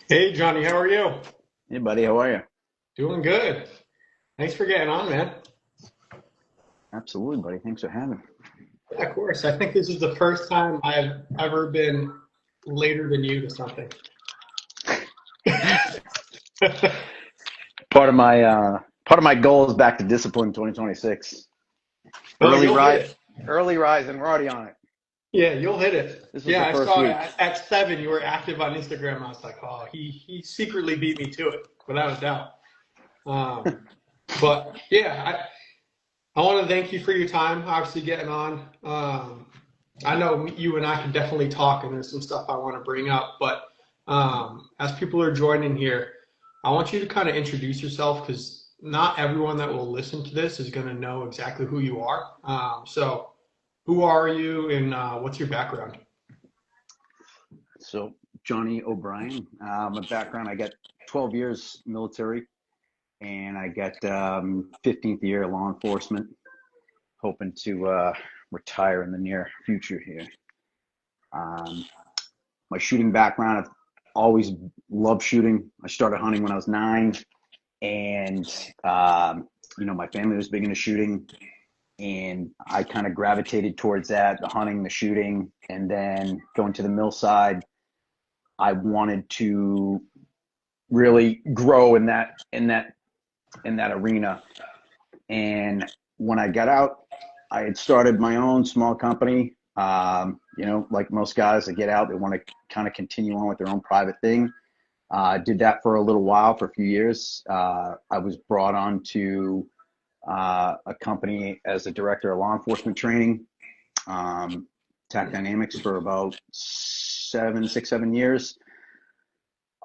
Hey Johnny, how are you? Hey, buddy, how are you? Doing good. Thanks for getting on, man. Absolutely, buddy. Thanks for having Yeah, of course. I think this is the first time I've ever been later than you to something. me. Part of my goal is back to discipline 2026. Oh, Early you'll hit rise, it. early rise, and we're already on it. Yeah, you'll hit it. This was Yeah, the I first saw week. at 7 you were active on Instagram. I was like, oh, he secretly beat me to it, without a doubt. Um, but yeah, I want to thank you for your time, obviously getting on. I know you and I can definitely talk, and there's some stuff I want to bring up. But as people are joining here, I want you to kind of introduce yourself because not everyone that will listen to this is going to know exactly who you are. So, who are you, and what's your background? So, Johnny O'Brien, my background, I got 12 years military, and I got 15th year law enforcement, hoping to retire in the near future here. Um, my shooting background, I've always loved shooting. I started hunting when I was 9. And my family was big into shooting, and I kind of gravitated towards that, the hunting, the shooting, and then going to the mill side. I wanted to really grow in that arena. And when I got out, I had started my own small company. Like most guys that get out, they want to kind of continue on with their own private thing. Did that for a little while, for a few years. I was brought on to a company as a director of law enforcement training, TAC Dynamics, for about 7 years.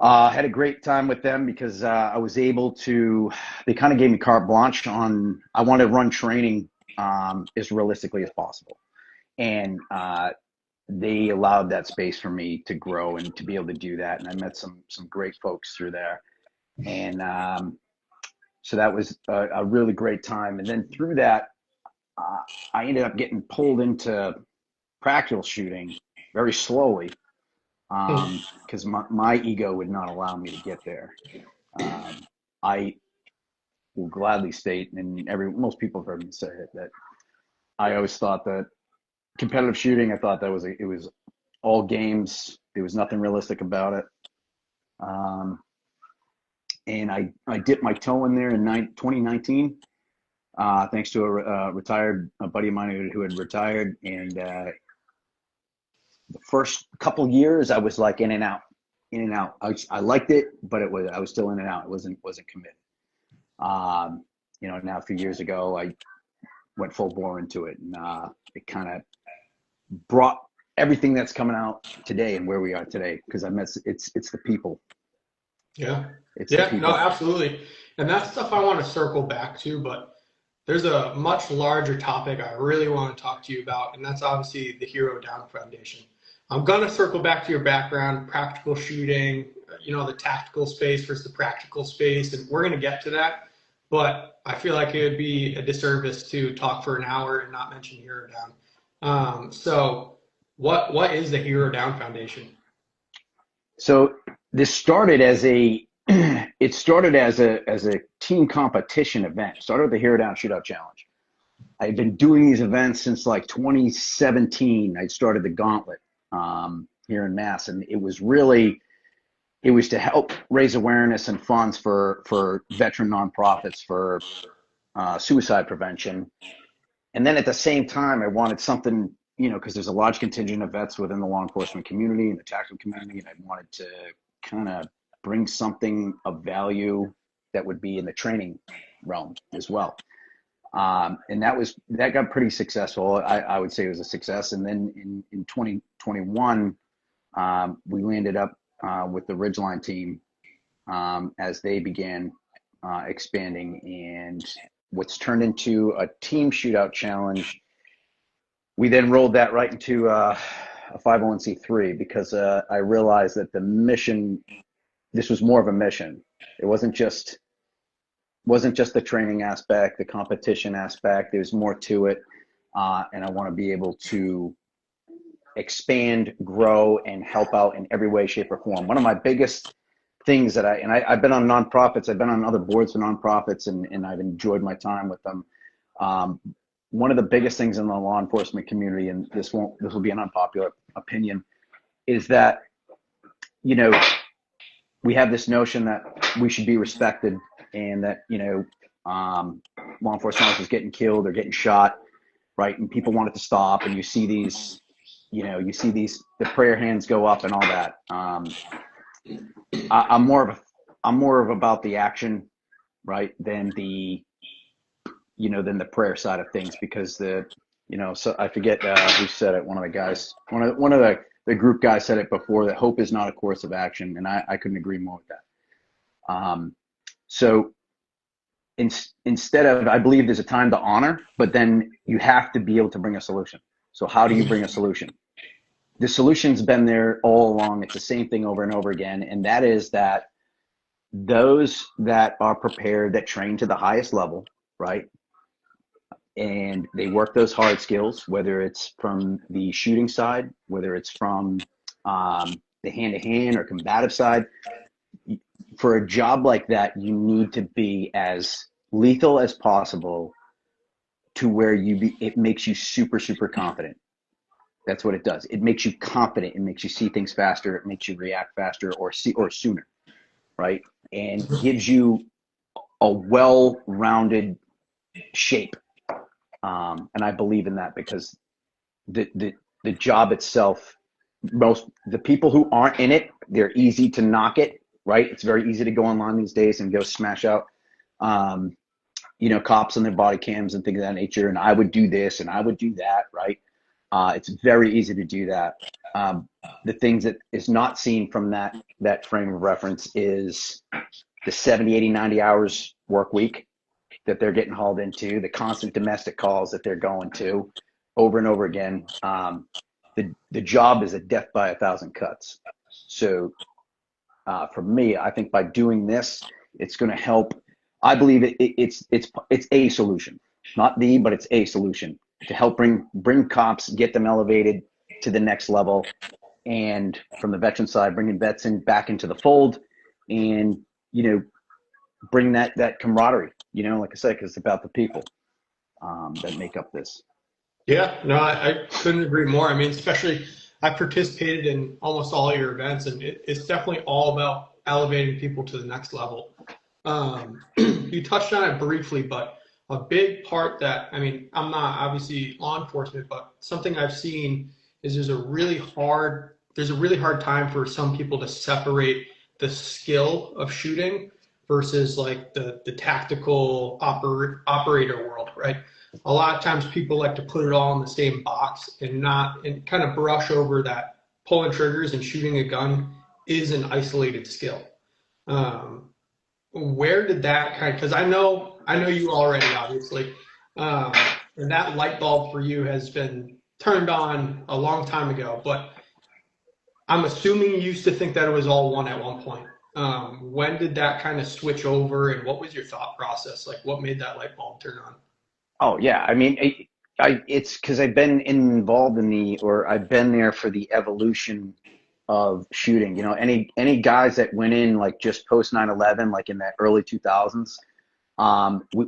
Had a great time with them because I was able to, they kind of gave me carte blanche on, I wanted to run training as realistically as possible. And they allowed that space for me to grow and to be able to do that. And I met some great folks through there. And so that was a really great time. And then through that, uh, I ended up getting pulled into practical shooting very slowly because my ego would not allow me to get there. I will gladly state, and most people have heard me say it, that I always thought that competitive shooting, I thought that it was all games. There was nothing realistic about it. Um, and I dipped my toe in there in 2019, thanks to a buddy of mine who had retired. And the first couple years, I was like in and out, in and out. I liked it, but I was still in and out. It wasn't committed. Now a few years ago, I went full bore into it, and it kind of brought everything that's coming out today and where we are today. Because it's the people, Yeah. it's the Yeah, no, people. absolutely. And that's stuff I want to circle back to, but there's a much larger topic I really want to talk to you about, and that's obviously the Hero Down Foundation. I'm going to circle back to your background, practical shooting, the tactical space versus the practical space, and we're going to get to that. But I feel like it would be a disservice to talk for an hour and not mention Hero Down. So, what is the Hero Down Foundation? So this started as a it started as a team competition event. It started with the Hero Down Shootout Challenge. I've been doing these events since like 2017. I started the Gauntlet here in Mass, and it was to help raise awareness and funds for veteran nonprofits for suicide prevention. And then at the same time, I wanted something, because there's a large contingent of vets within the law enforcement community and the tactical community, and I wanted to kind of bring something of value that would be in the training realm as well. And that got pretty successful. I would say it was a success. And then in 2021, we landed up with the Ridgeline team as they began expanding, and what's turned into a team shootout challenge. We then rolled that right into a 501c3 because I realized that the mission, this was more of a mission. It wasn't just the training aspect, the competition aspect. There's more to it, and I want to be able to expand, grow, and help out in every way, shape, or form. One of my biggest things that I've been on nonprofits, I've been on other boards for nonprofits, and I've enjoyed my time with them. Um, One of the biggest things in the law enforcement community, and this will be an unpopular opinion, is that, you know, we have this notion that we should be respected, and that, law enforcement officers getting killed or getting shot, right? And people want it to stop, and you see these, the prayer hands go up and all that. I'm more of about the action, right, than the prayer side of things, because so I forget who said it. One of the guys, one of the group guys said it before, that hope is not a course of action, and I couldn't agree more with that. So instead of, I believe there's a time to honor, but then you have to be able to bring a solution. So how do you bring a solution? The solution's been there all along. It's the same thing over and over again, and that is that those that are prepared, that train to the highest level, right, and they work those hard skills, whether it's from the shooting side, whether it's from the hand-to-hand or combative side. For a job like that, you need to be as lethal as possible, to where it makes you super, super confident. That's what it does. It makes you confident. It makes you see things faster. It makes you react faster or sooner, right? And gives you a well-rounded shape. And I believe in that, because the job itself, the people who aren't in it, they're easy to knock it, right? It's very easy to go online these days and go smash out, cops on their body cams and things of that nature. And I would do this and I would do that, right? It's very easy to do that. The things that is not seen from that frame of reference is the 70, 80, 90 hours work week that they're getting hauled into, the constant domestic calls that they're going to over and over again. The job is a death by 1,000 cuts. So for me, I think by doing this, it's going to help. I believe it's a solution, not but it's a solution to help bring cops, get them elevated to the next level. And from the veteran side, bringing vets back into the fold, and, bring that camaraderie, like I said, because it's about the people that make up this. Yeah, no, I couldn't agree more. I mean, especially I participated in almost all your events, and it's definitely all about elevating people to the next level. You touched on it briefly, but a big part that, I mean, I'm not obviously law enforcement, but something I've seen is there's a really hard time for some people to separate the skill of shooting versus like the tactical operator world, right? A lot of times people like to put it all in the same box and kind of brush over that pulling triggers and shooting a gun is an isolated skill. Where did that because I know you already, obviously, and that light bulb for you has been turned on a long time ago, but I'm assuming you used to think that it was all one at one point. When did that kind of switch over, and what was your thought process? Like, what made that light bulb turn on? Oh yeah, I mean, it's because I've been involved I've been there for the evolution of shooting. Any guys that went in like just post 9/11, like in the early 2000s,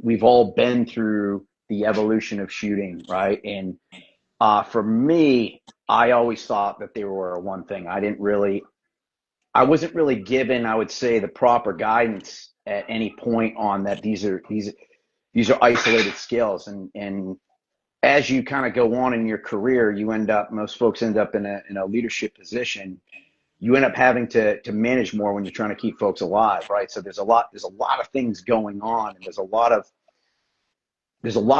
we've all been through the evolution of shooting, right? And for me, I always thought that they were one thing. I wasn't really given, I would say, the proper guidance at any point on that. These are isolated skills, and as you kind of go on in your career, most folks end up in a leadership position. You end up having to manage more when you're trying to keep folks alive, right? So there's a lot of things going on, and there's a lot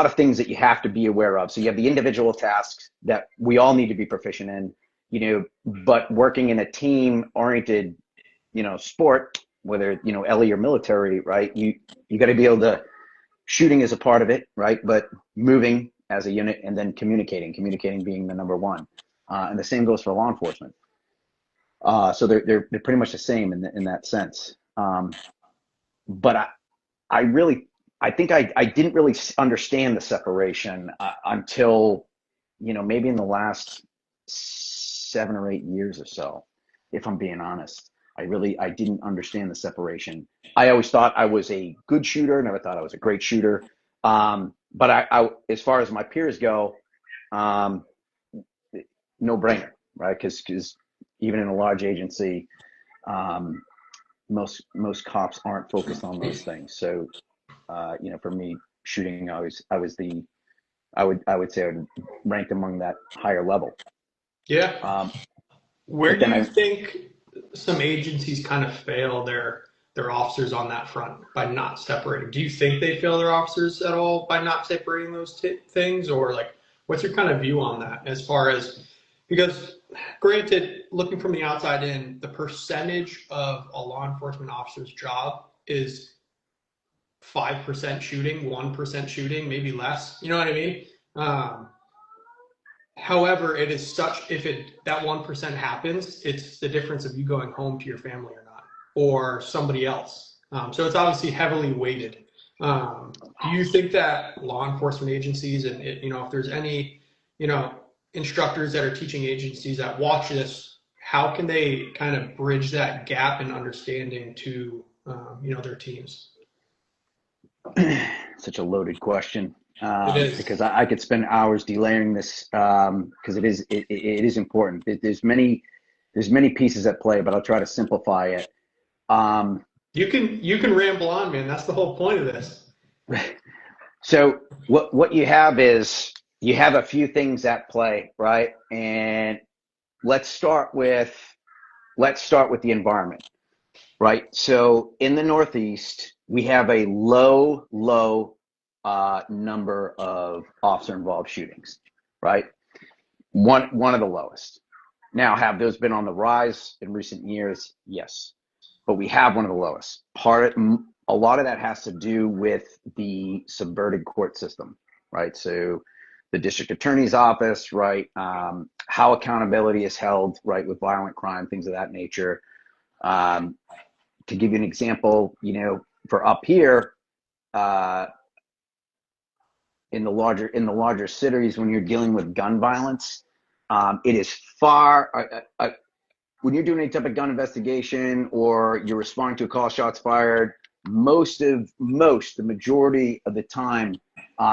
of things that you have to be aware of. So you have the individual tasks that we all need to be proficient in, but working in a team oriented, sport, whether, LE or military, right? You got to be able to, shooting is a part of it, right? But moving as a unit, and then communicating being the number one. And the same goes for law enforcement. So they're pretty much the same in that sense. But I think I didn't really understand the separation until, maybe in the last 7 or 8 years or so, if I'm being honest. I didn't understand the separation. I always thought I was a good shooter, never thought I was a great shooter. But as far as my peers go, no brainer, right? Because even in a large agency, most cops aren't focused on those things. So, for me, shooting, I would say I would rank among that higher level. Yeah. Where But do then you think some agencies kind of fail their officers on that front by not separating? Do you think they fail their officers at all by not separating those things, or like, what's your kind of view on that? As far as, because granted, looking from the outside in, the percentage of a law enforcement officer's job is 5% shooting, 1% shooting, maybe less. You know what I mean? Um, However, it is such, if that 1% happens, it's the difference of you going home to your family or not, or somebody else. So it's obviously heavily weighted. Do you think that law enforcement agencies, and if there's any, instructors that are teaching agencies that watch this, how can they kind of bridge that gap in understanding to their teams? Such a loaded question. It is. Because I could spend hours delayering this, because it is important. There's many pieces at play, but I'll try to simplify it. You can ramble on, man. That's the whole point of this. So what you have is you have a few things at play, right? And let's start with the environment, right? So in the Northeast, we have a low number of officer-involved shootings, right? One of the lowest. Now, have those been on the rise in recent years? Yes, but we have one of the lowest. A lot of that has to do with the subverted court system, right? So the district attorney's office, right? How accountability is held, right, with violent crime, things of that nature. To give you an example, for up here, in the larger cities, when you're dealing with gun violence, it is far. When you're doing any type of gun investigation or you're responding to a call, shots fired, the majority of the time,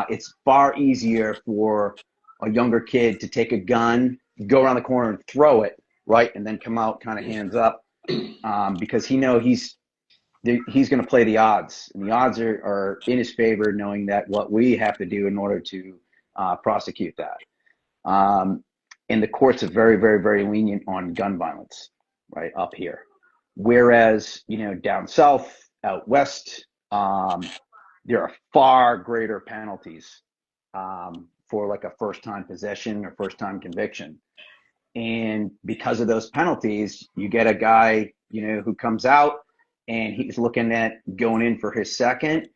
it's far easier for a younger kid to take a gun, go around the corner and throw it, right, and then come out kind of hands up, because he's going to play the odds, and the odds are in his favor, knowing that what we have to do in order to prosecute that. And the courts are very, very, very lenient on gun violence, right, up here. Whereas, down south, out west, there are far greater penalties for like a first-time possession or first-time conviction. And because of those penalties, you get a guy, who comes out and he's looking at going in for his second.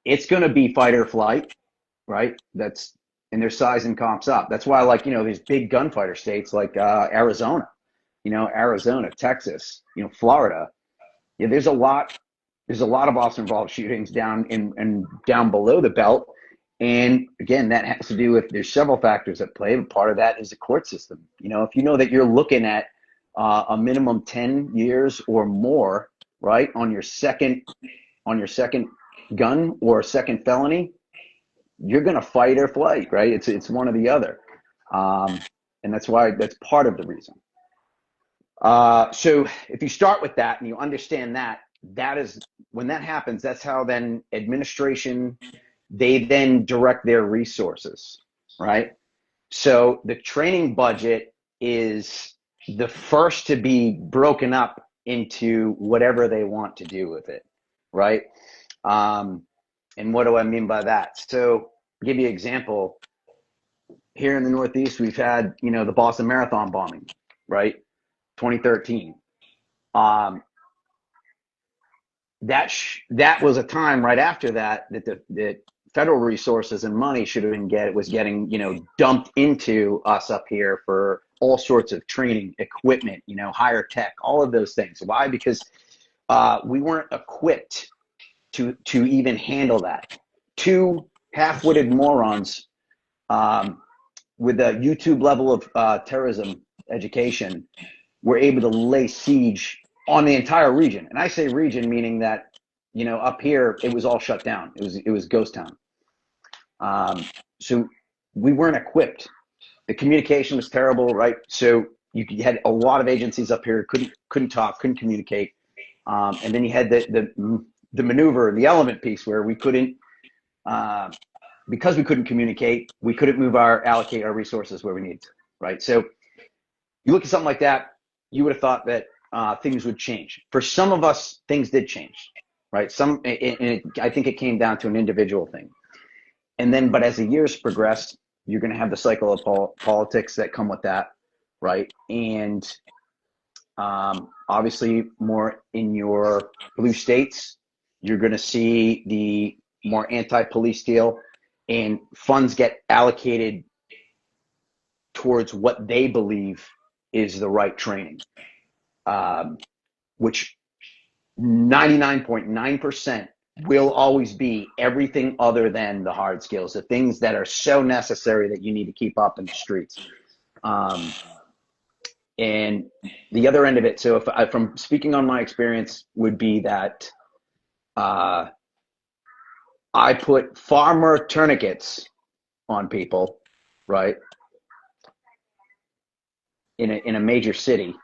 It's going to be fight or flight, right? And their sizing comps up. That's why, like, these big gunfighter states like Arizona, Texas, Florida. Yeah, there's a lot of officer-involved shootings down below the belt. And again, that has to do with, there's several factors at play, but part of that is the court system. If you know that you're looking at a minimum 10 years or more, right, on your second gun or second felony, you're going to fight or flight, right? It's one or the other. And that's part of the reason. So if you start with that and you understand that is, when that happens, that's how then administration, they then direct their resources, right? So the training budget is the first to be broken up into whatever they want to do with it, right? And what do I mean by that? So I'll give you an example. Here in the Northeast, we've had, the Boston Marathon bombing, right? 2013. That was a time right after that the federal resources and money was getting dumped into us up here for all sorts of training, equipment, higher tech, all of those things. Why? Because we weren't equipped to even handle that. Two half-witted morons with a YouTube level of terrorism education were able to lay siege on the entire region. And I say region meaning that, you know, up here it was all shut down. It was ghost town. So we weren't equipped. The communication was terrible, right? So you had a lot of agencies up here couldn't talk, couldn't communicate, and then you had the maneuver, the element piece where we couldn't, because we couldn't communicate, we couldn't allocate our resources where we needed to, right? So you look at something like that, you would have thought that things would change. For some of us, things did change, right? I think it came down to an individual thing. And then, but as the years progressed, you're going to have the cycle of politics that come with that, right? And obviously, more in your blue states, you're going to see the more anti-police deal, and funds get allocated towards what they believe is the right training, which 99.9% will always be everything other than the hard skills, the things that are so necessary that you need to keep up in the streets. And the other end of it, so from speaking on my experience, would be that I put far more tourniquets on people, right, in a major city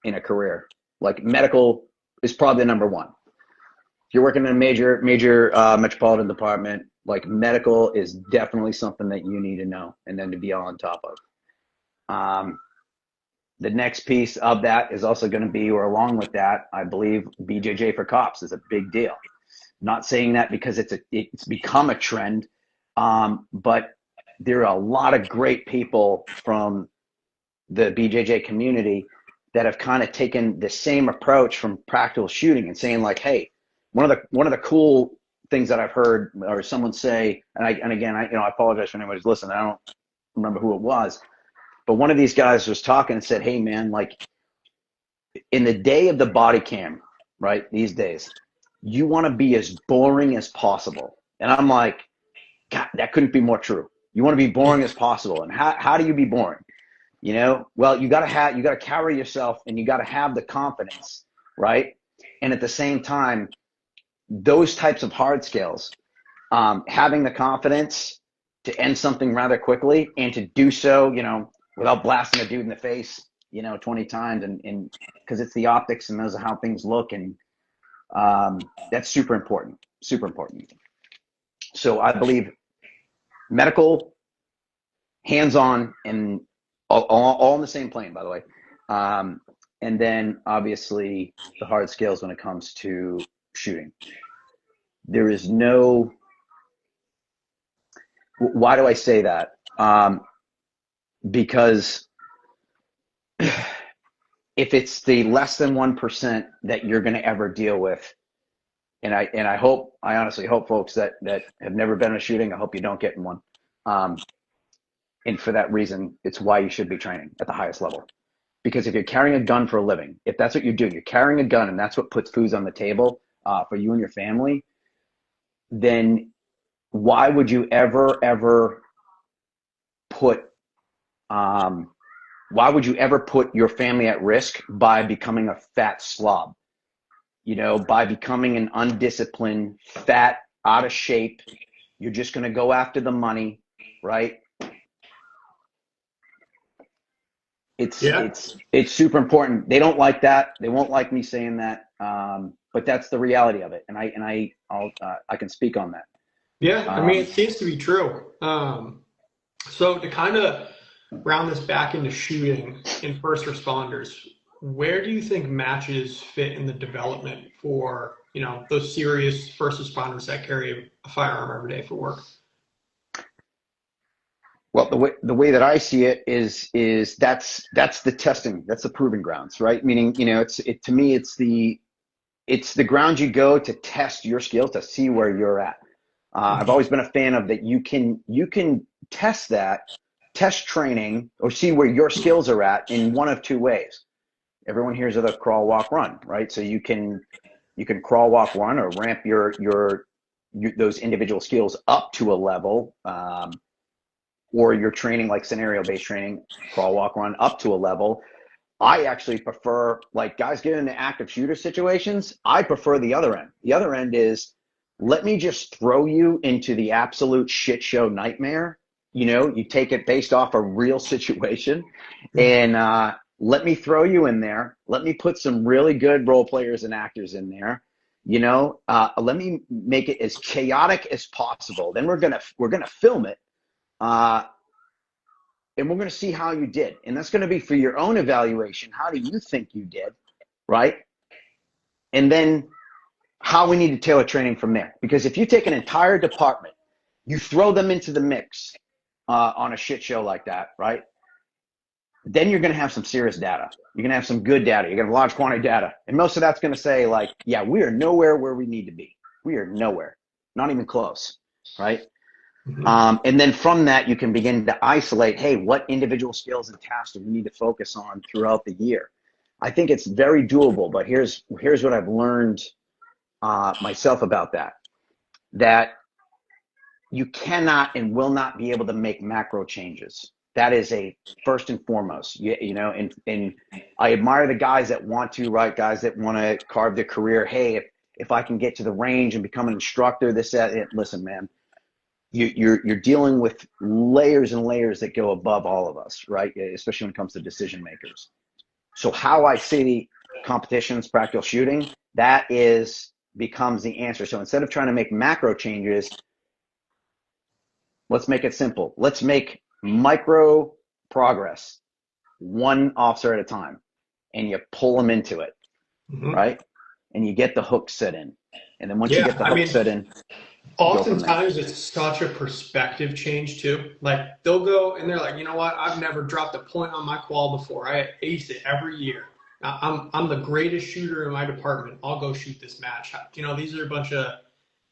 in a career. Like medical is probably number one. If you're working in a major metropolitan department, like medical is definitely something that you need to know and then to be on top of. The next piece of that is also going to be, or along with that, I believe BJJ for cops is a big deal. Not saying that because it's become a trend, but there are a lot of great people from the BJJ community that have kind of taken the same approach from practical shooting and saying like, hey, one of the cool things that I've heard or someone say, and again, I apologize for anyone who's listening. I don't remember who it was, but one of these guys was talking and said, hey man, like in the day of the body cam, right? These days, you want to be as boring as possible. And I'm like, God, that couldn't be more true. You want to be boring as possible. And how do you be boring? You know, well, you got to carry yourself and you got to have the confidence, right? And at the same time, those types of hard skills, having the confidence to end something rather quickly and to do so, you know, without blasting a dude in the face, you know, 20 times and because it's the optics and those are how things look. And that's super important. So I believe medical, hands-on, and all on the same plane, by the way. And then obviously the hard skills when it comes to shooting. There is no, why do I say that? Because if it's the less than 1% that you're going to ever deal with, and I honestly hope folks that have never been in a shooting, I hope you don't get in one. And for that reason, it's why you should be training at the highest level. Because if you're carrying a gun for a living, if that's what you do, you're carrying a gun and that's what puts food on the table for you and your family, then why would you ever put your family at risk by becoming a fat slob? You know, by becoming an undisciplined, fat, out of shape, you're just going to go after the money, right? It's super important. They don't like that. They won't like me saying that. But that's the reality of it. And I can speak on that. Yeah. I mean, it seems to be true. So to kind of round this back into shooting and first responders, where do you think matches fit in the development for, you know, those serious first responders that carry a firearm every day for work? Well, the way that I see it is that's the testing, that's the proving grounds, right? Meaning, you know, to me it's the ground you go to test your skills, to see where you're at. I've always been a fan of that. You can test training or see where your skills are at in one of two ways. Everyone hears of the crawl, walk, run, right? So you can crawl, walk, run, or ramp your those individual skills up to a level, or you're training like scenario-based training, crawl, walk, run up to a level, I actually prefer, like, guys get into active shooter situations. I prefer the other end. The other end is, let me just throw you into the absolute shit show nightmare. You know, you take it based off a real situation, and let me throw you in there. Let me put some really good role players and actors in there. You know, let me make it as chaotic as possible. Then we're gonna film it. And we're going to see how you did. And that's going to be for your own evaluation. How do you think you did, right? And then how we need to tailor training from there. Because if you take an entire department, you throw them into the mix on a shit show like that, right? Then you're going to have some serious data. You're going to have some good data. You're going to have large quantity data. And most of that's going to say, like, yeah, we are nowhere where we need to be. We are nowhere, not even close, right? And then from that, you can begin to isolate, hey, what individual skills and tasks do we need to focus on throughout the year? I think it's very doable, but here's what I've learned myself about that you cannot and will not be able to make macro changes. That is a first and foremost, you know, and I admire the guys that want to, right? Guys that want to carve their career. Hey, if I can get to the range and become an instructor, listen, man. You're dealing with layers and layers that go above all of us, right? Especially when it comes to decision makers. So how I see competitions, practical shooting, that becomes the answer. So instead of trying to make macro changes, let's make it simple. Let's make micro progress, one officer at a time, and you pull them into it, right? And you get the hook set in. And then once you get the hook set in, oftentimes it's such a perspective change too. Like they'll go and they're like, you know what? I've never dropped a point on my qual before. I ace it every year. I'm the greatest shooter in my department. I'll go shoot this match. You know, these are a bunch of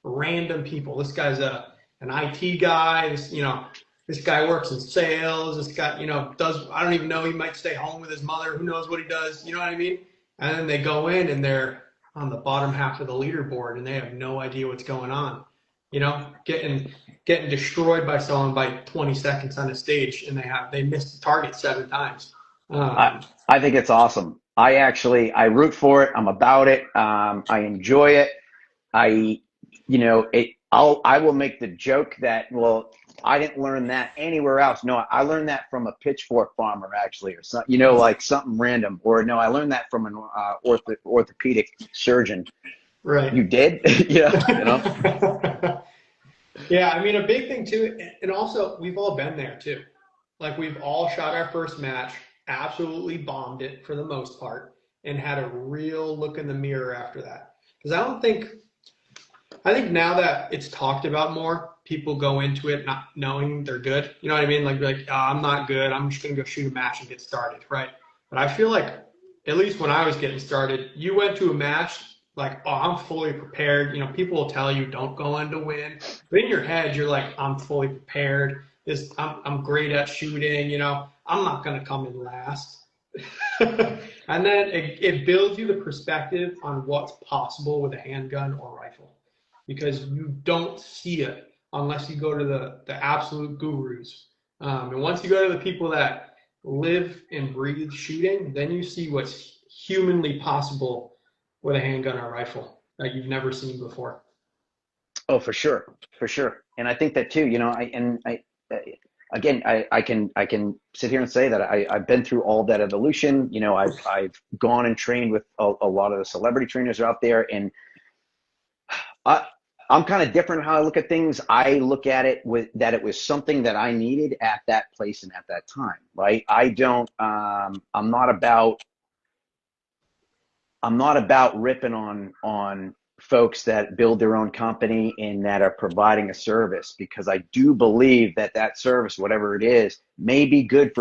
random people. This guy's an IT guy. This guy works in sales. This guy, I don't even know. He might stay home with his mother. Who knows what he does? You know what I mean? And then they go in and they're on the bottom half of the leaderboard and they have no idea what's going on. You know, getting destroyed by someone by 20 seconds on a stage, and they missed the target 7 times. I think it's awesome. I root for it. I'm about it. I enjoy it. I will make the joke that, well, I didn't learn that anywhere else. No, I learned that from a pitchfork farmer, actually, or something, like something random. Or no, I learned that from an orthopedic surgeon. Right. You did? Yeah. Yeah, I mean, a big thing too, and also we've all been there too. Like we've all shot our first match, absolutely bombed it for the most part, and had a real look in the mirror after that. Because I think now that it's talked about more, people go into it not knowing they're good. You know what I mean? Like, oh, I'm not good. I'm just going to go shoot a match and get started, right? But I feel like, at least when I was getting started, you went to a match like, oh, I'm fully prepared. You know, people will tell you don't go in to win. But in your head, you're like, I'm fully prepared. I'm great at shooting. You know, I'm not going to come in last. And then it builds you the perspective on what's possible with a handgun or rifle, because you don't see it unless you go to the absolute gurus. And once you go to the people that live and breathe shooting, then you see what's humanly possible with a handgun or a rifle that you've never seen before. Oh, for sure. And I think that too, I can sit here and say that I've been through all that evolution. You know, I've gone and trained with a lot of the celebrity trainers out there, and I'm kind of different how I look at things. I look at it that it was something that I needed at that place and at that time, right? I'm not about ripping on folks that build their own company and that are providing a service, because I do believe that service, whatever it is, may be good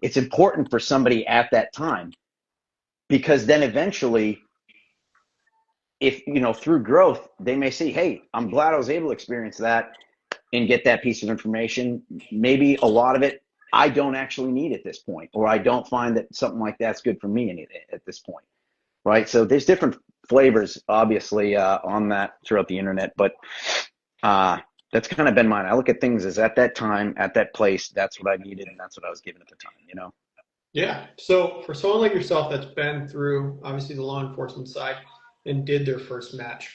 it's important for somebody at that time, because then eventually, if, through growth, they may say, hey, I'm glad I was able to experience that and get that piece of information. Maybe a lot of it I don't actually need at this point, or I don't find that something like that's good for me at this point. Right. So there's different flavors, obviously, on that throughout the internet. But that's kind of been mine. I look at things as at that time, at that place, that's what I needed, and that's what I was given at the time, Yeah. So for someone like yourself that's been through obviously the law enforcement side and did their first match,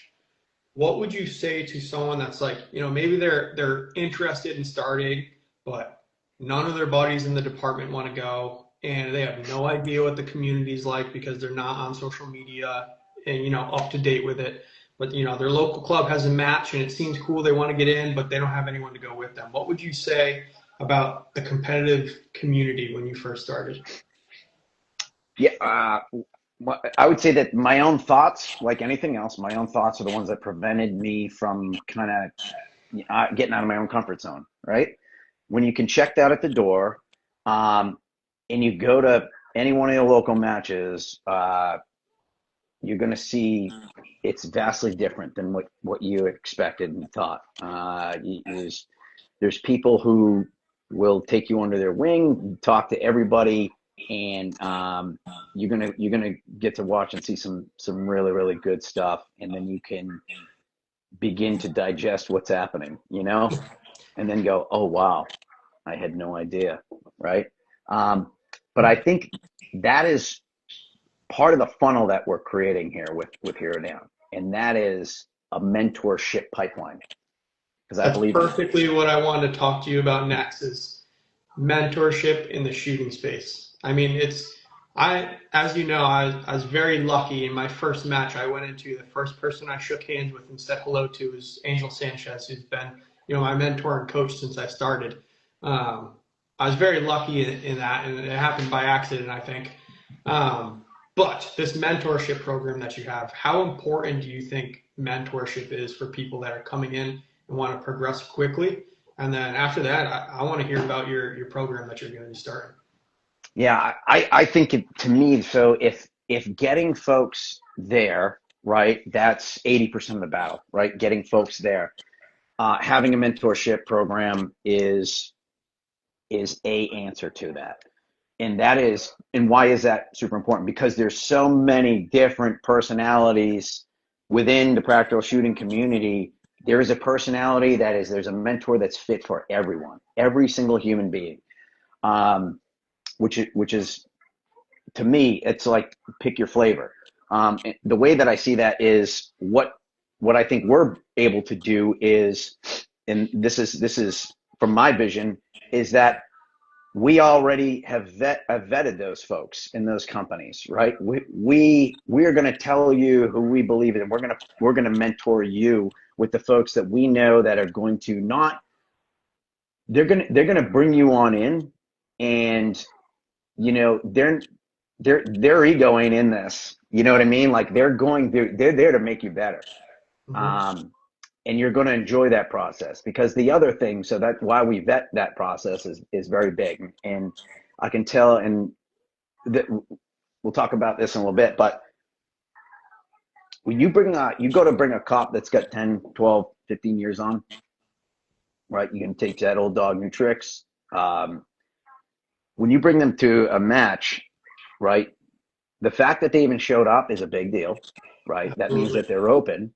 what would you say to someone that's like, maybe they're interested in starting, but none of their buddies in the department want to go, and they have no idea what the community's like because they're not on social media and up to date with it. But their local club has a match and it seems cool. They want to get in, but they don't have anyone to go with them. What would you say about the competitive community when you first started? Yeah, I would say that my own thoughts, like anything else, my own thoughts are the ones that prevented me from kind of getting out of my own comfort zone, right? When you can check that at the door, um, and you go to any one of the local matches, you're going to see it's vastly different than what you expected and thought. There's people who will take you under their wing, talk to everybody, and you're gonna get to watch and see some really really good stuff, and then you can begin to digest what's happening, and then go, oh wow, I had no idea, right? But I think that is part of the funnel that we're creating here with Here and Now, and that is a mentorship pipeline because I That's believe in that. perfectly what I wanted to talk to you about next is mentorship in the shooting space. I mean, as you know, I was very lucky in my first match I went into. The first person I shook hands with and said hello to was Angel Sanchez, who's been, my mentor and coach since I started. Um, I was very lucky in that, and it happened by accident, I think. But this mentorship program that you have, how important do you think mentorship is for people that are coming in and want to progress quickly? And then after that, I want to hear about your program that you're going to be starting. Yeah, I think to me, so if getting folks there, right, that's 80% of the battle, right? Getting folks there. Having a mentorship program is a answer to that. And why is that super important? Because there's so many different personalities within the practical shooting community. There is a personality there's a mentor that's fit for everyone, every single human being. Which is to me, it's like pick your flavor. The way that I see that is what I think we're able to do is, and this is from my vision, is that we already have vetted those folks in those companies, right? We are going to tell you who we believe in. We're going to mentor you with the folks that we know that are going to not. They're going to bring you on in, and their ego ain't in this. You know what I mean? Like they're there to make you better. Mm-hmm. Um, and you're going to enjoy that process because the other thing, so that's why we vet that process is very big. And I can tell, and that we'll talk about this in a little bit, but when you go to bring a cop that's got 10, 12, 15 years on, right? You can take that old dog, new tricks. When you bring them to a match, right? The fact that they even showed up is a big deal, right? That means Absolutely. that they're open.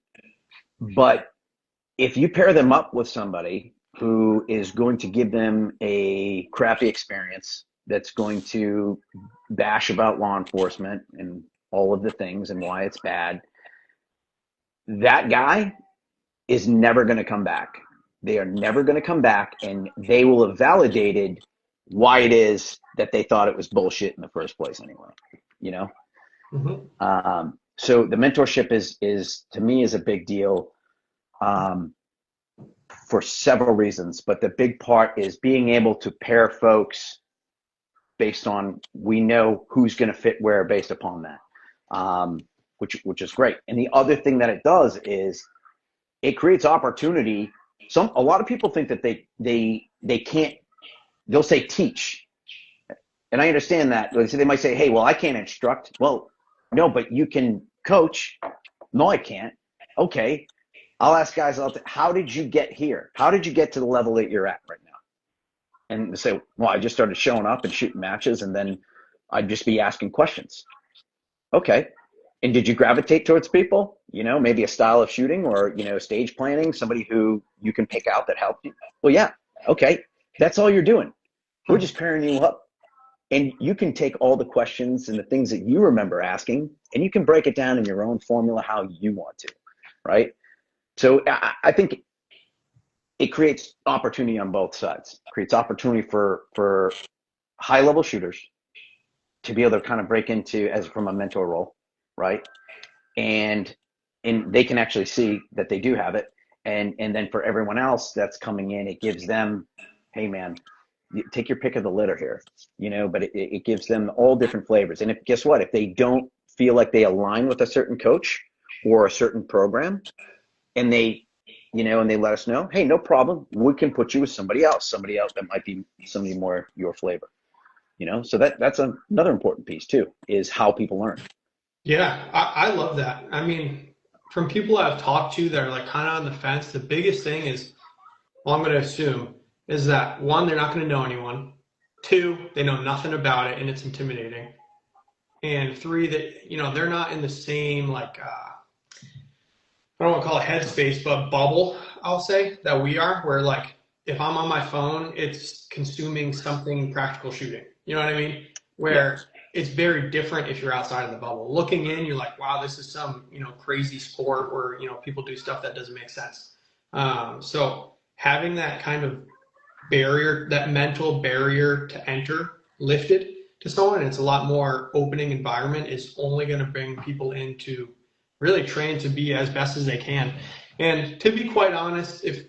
But if you pair them up with somebody who is going to give them a crappy experience, that's going to bash about law enforcement and all of the things and why it's bad, that guy is never going to come back. They are never going to come back, and they will have validated why it is that they thought it was bullshit in the first place anyway, you know? Mm-hmm. So the mentorship is to me is a big deal. Um, for several reasons, but the big part is being able to pair folks based on we know who's going to fit where based upon that, which is great. And the other thing that it does is it creates opportunity. A lot of people think that they can't. They'll say teach, and I understand that. So they might say, "Hey, well, I can't instruct." Well, no, but you can coach. No, I can't. Okay, I'll ask guys, how did you get here? How did you get to the level that you're at right now? And they say, well, I just started showing up and shooting matches, and then I'd just be asking questions. Okay. And did you gravitate towards people? Maybe a style of shooting or, stage planning, somebody who you can pick out that helped you? Well, yeah. Okay. That's all you're doing. We're just pairing you up. And you can take all the questions and the things that you remember asking, and you can break it down in your own formula how you want to, right? So I think it creates opportunity on both sides. It creates opportunity for high level shooters to be able to kind of break into as from a mentor role, right? And they can actually see that they do have it. And then for everyone else that's coming in, it gives them, hey man, take your pick of the litter here, but it gives them all different flavors. And guess what? If they don't feel like they align with a certain coach or a certain program, and they let us know, hey, no problem. We can put you with somebody else that might be somebody more your flavor, so that's another important piece too, is how people learn. Yeah, I love that. I mean, from people I've talked to that are like kind of on the fence, the biggest thing is, well, I'm going to assume, is that one, they're not going to know anyone. Two, they know nothing about it and it's intimidating. And three, that, they're not in the same, like, I don't want to call it headspace, but bubble, I'll say, that we are, where like, if I'm on my phone, it's consuming something practical shooting. You know what I mean? Where it's very different if you're outside of the bubble. Looking in, you're like, wow, this is some, crazy sport where, people do stuff that doesn't make sense. So having that kind of barrier, that mental barrier to enter lifted to someone, it's a lot more opening environment, is only going to bring people in to really train to be as best as they can. And to be quite honest, if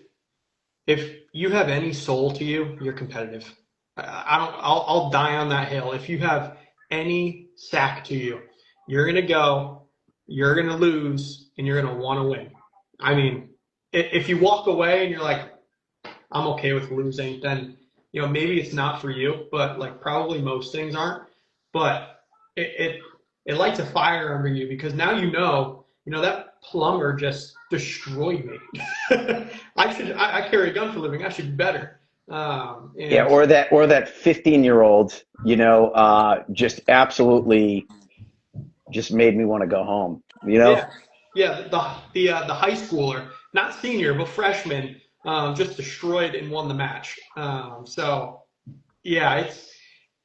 you have any soul to you, you're competitive. I'll die on that hill. If you have any sack to you, you're going to go, you're going to lose, and you're going to want to win. I mean, if you walk away and you're like, I'm okay with losing, then, maybe it's not for you, but like probably most things aren't. But it lights a fire under you, because now that plumber just destroyed me. I carry a gun for a living. I should be better. Or that 15-year-old, just absolutely just made me want to go home. Yeah, the high schooler, not senior but freshman, just destroyed and won the match. So yeah,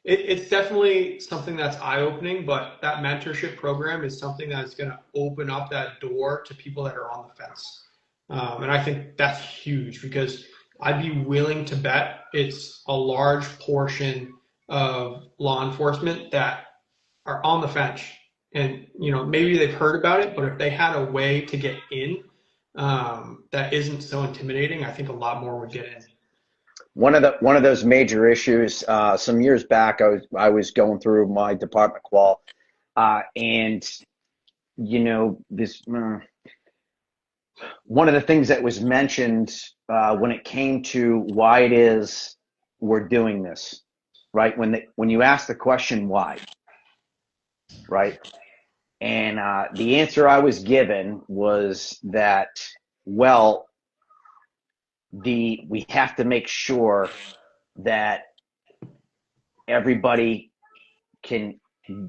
it's definitely something that's eye-opening, but that mentorship program is something that's going to open up that door to people that are on the fence. And I think that's huge, because I'd be willing to bet it's a large portion of law enforcement that are on the fence. And, maybe they've heard about it, but if they had a way to get in that isn't so intimidating, I think a lot more would get in. One of those major issues, some years back, I was going through my department qual, and this one of the things that was mentioned when it came to why it is we're doing this, right? When you ask the question why, right? And the answer I was given was that, well, we have to make sure that everybody can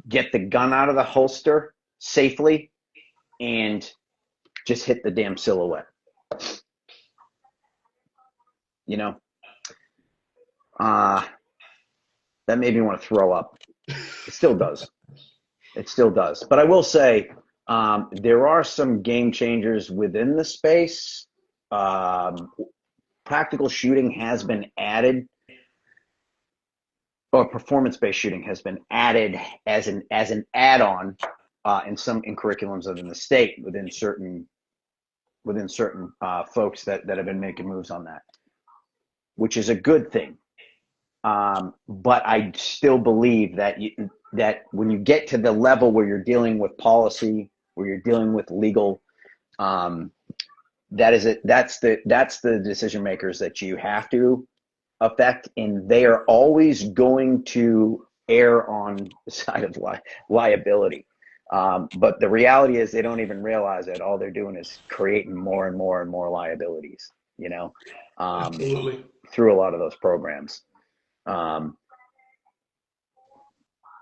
get the gun out of the holster safely and just hit the damn silhouette. That made me want to throw up. It still does. But I will say, there are some game changers within the space. Practical shooting has been added, or performance-based shooting has been added as an add-on in curriculums within the state, within certain folks that have been making moves on that, which is a good thing. But I still believe that that when you get to the level where you're dealing with policy, where you're dealing with legal, that's the decision makers that you have to affect, and they are always going to err on the side of liability. But the reality is they don't even realize that all they're doing is creating more and more and more liabilities, Absolutely. through a lot of those programs.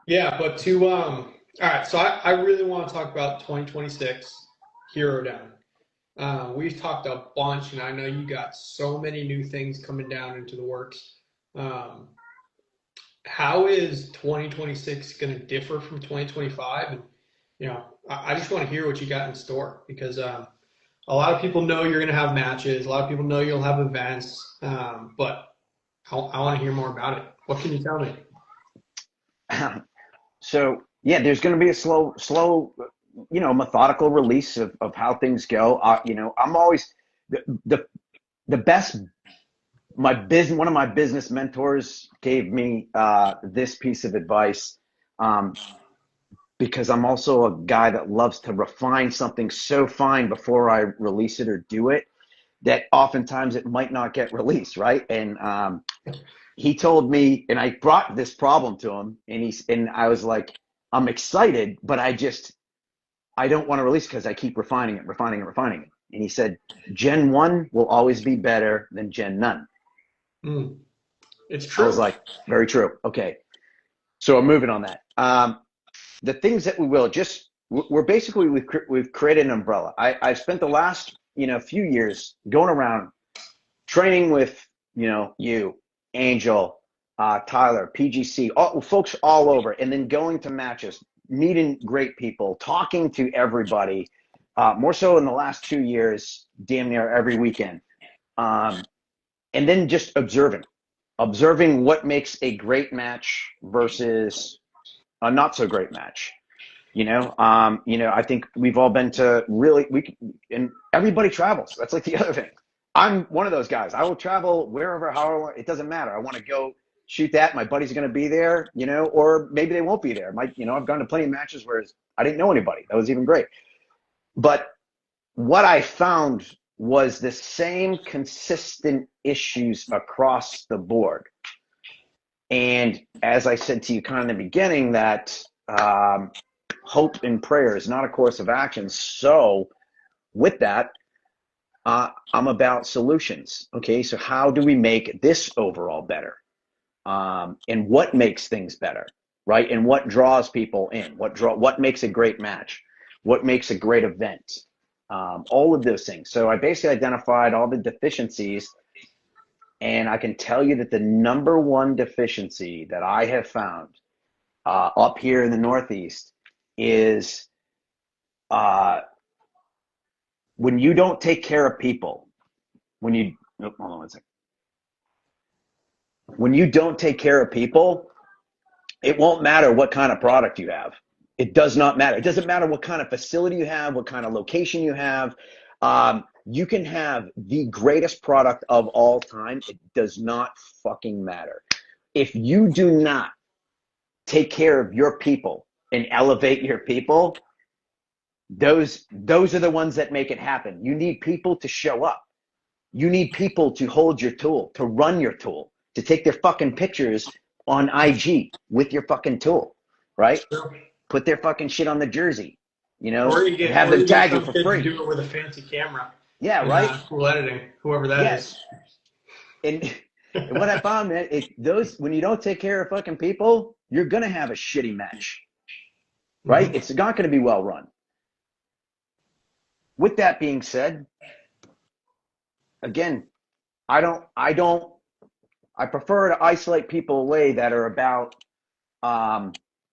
Yeah, but all right, so I really want to talk about 2026 Hero Down. We've talked a bunch, and I know you got so many new things coming down into the works. how is 2026 going to differ from 2025? And, I just want to hear what you got in store because a lot of people know you're going to have matches. A lot of people know you'll have events, but I want to hear more about it. What can you tell me? So yeah, there's going to be a slow, methodical release of how things go. I'm always the, the best. One of my business mentors gave me this piece of advice, because I'm also a guy that loves to refine something so fine before I release it or do it that oftentimes it might not get released, right? And he told me, and I brought this problem to him, and I was like, I'm excited, but I don't want to release because I keep refining it. And he said, Gen 1 will always be better than Gen none. Mm, it's I was true. like, very true. Okay. So I'm moving on that. The things that we're basically, we've created an umbrella. I've spent the last, few years going around training with, you, Angel, Tyler, PGC, folks all over, and then going to matches, meeting great people, talking to everybody, more so in the last 2 years, damn near every weekend. And then just observing what makes a great match versus a not so great match. I think we've all been to and everybody travels. That's like the other thing. I'm one of those guys. I will travel wherever, however, it doesn't matter. I want to go shoot that. My buddies are going to be there, or maybe they won't be there. I've gone to plenty of matches where I didn't know anybody. That was even great. But what I found was the same consistent issues across the board. And as I said to you kind of in the beginning, that hope and prayer is not a course of action. So with that, I'm about solutions. Okay, so how do we make this overall better? And what makes things better, right? And what draws people in? What makes a great match? What makes a great event? All of those things. So I basically identified all the deficiencies, and I can tell you that the number one deficiency that I have found up here in the Northeast is when you don't take care of people. Hold on one second. When you don't take care of people, it won't matter what kind of product you have. It does not matter. It doesn't matter what kind of facility you have, what kind of location you have. You can have the greatest product of all time. It does not fucking matter. If you do not take care of your people and elevate your people, those are the ones that make it happen. You need people to show up. You need people to hold your tool, to run your tool, to take their fucking pictures on IG with your fucking tool, right? Put their fucking shit on the jersey, and have them you get tag you some for kid to free. do it with a fancy camera. Yeah, And right? cool editing, whoever that is. Yes. And what I found, man, when you don't take care of fucking people, you're going to have a shitty match, right? Mm-hmm. It's not going to be well run. With that being said, again, I prefer to isolate people away that are about,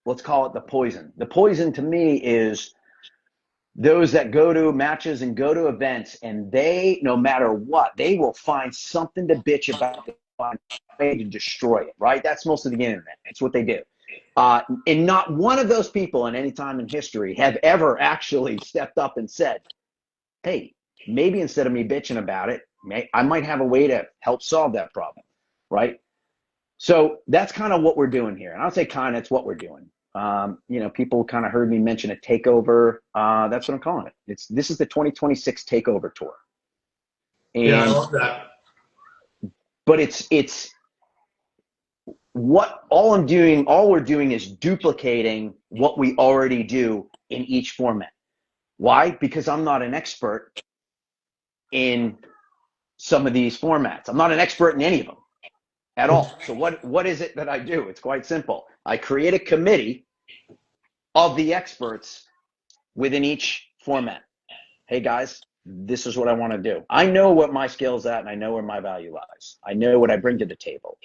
let's call it the poison. The poison to me is those that go to matches and go to events, and they, no matter what, they will find something to bitch about to destroy it, right? That's most of the internet. It's what they do. And not one of those people in any time in history have ever actually stepped up and said, hey, maybe instead of me bitching about it, I might have a way to help solve that problem, right? So that's kind of what we're doing here. And I'll say kind of, it's what we're doing. People kind of heard me mention a takeover. That's what I'm calling it. This is the 2026 takeover tour. And, Yeah, I love that. but it's what all we're doing is duplicating what we already do in each format. Why? Because I'm not an expert in some of these formats. I'm not an expert in any of them at all. So what is it that I do? It's quite simple. I create a committee of the experts within each format. Hey guys, this is what I want to do. I know what my skill's at, and I know where my value lies. I know what I bring to the table.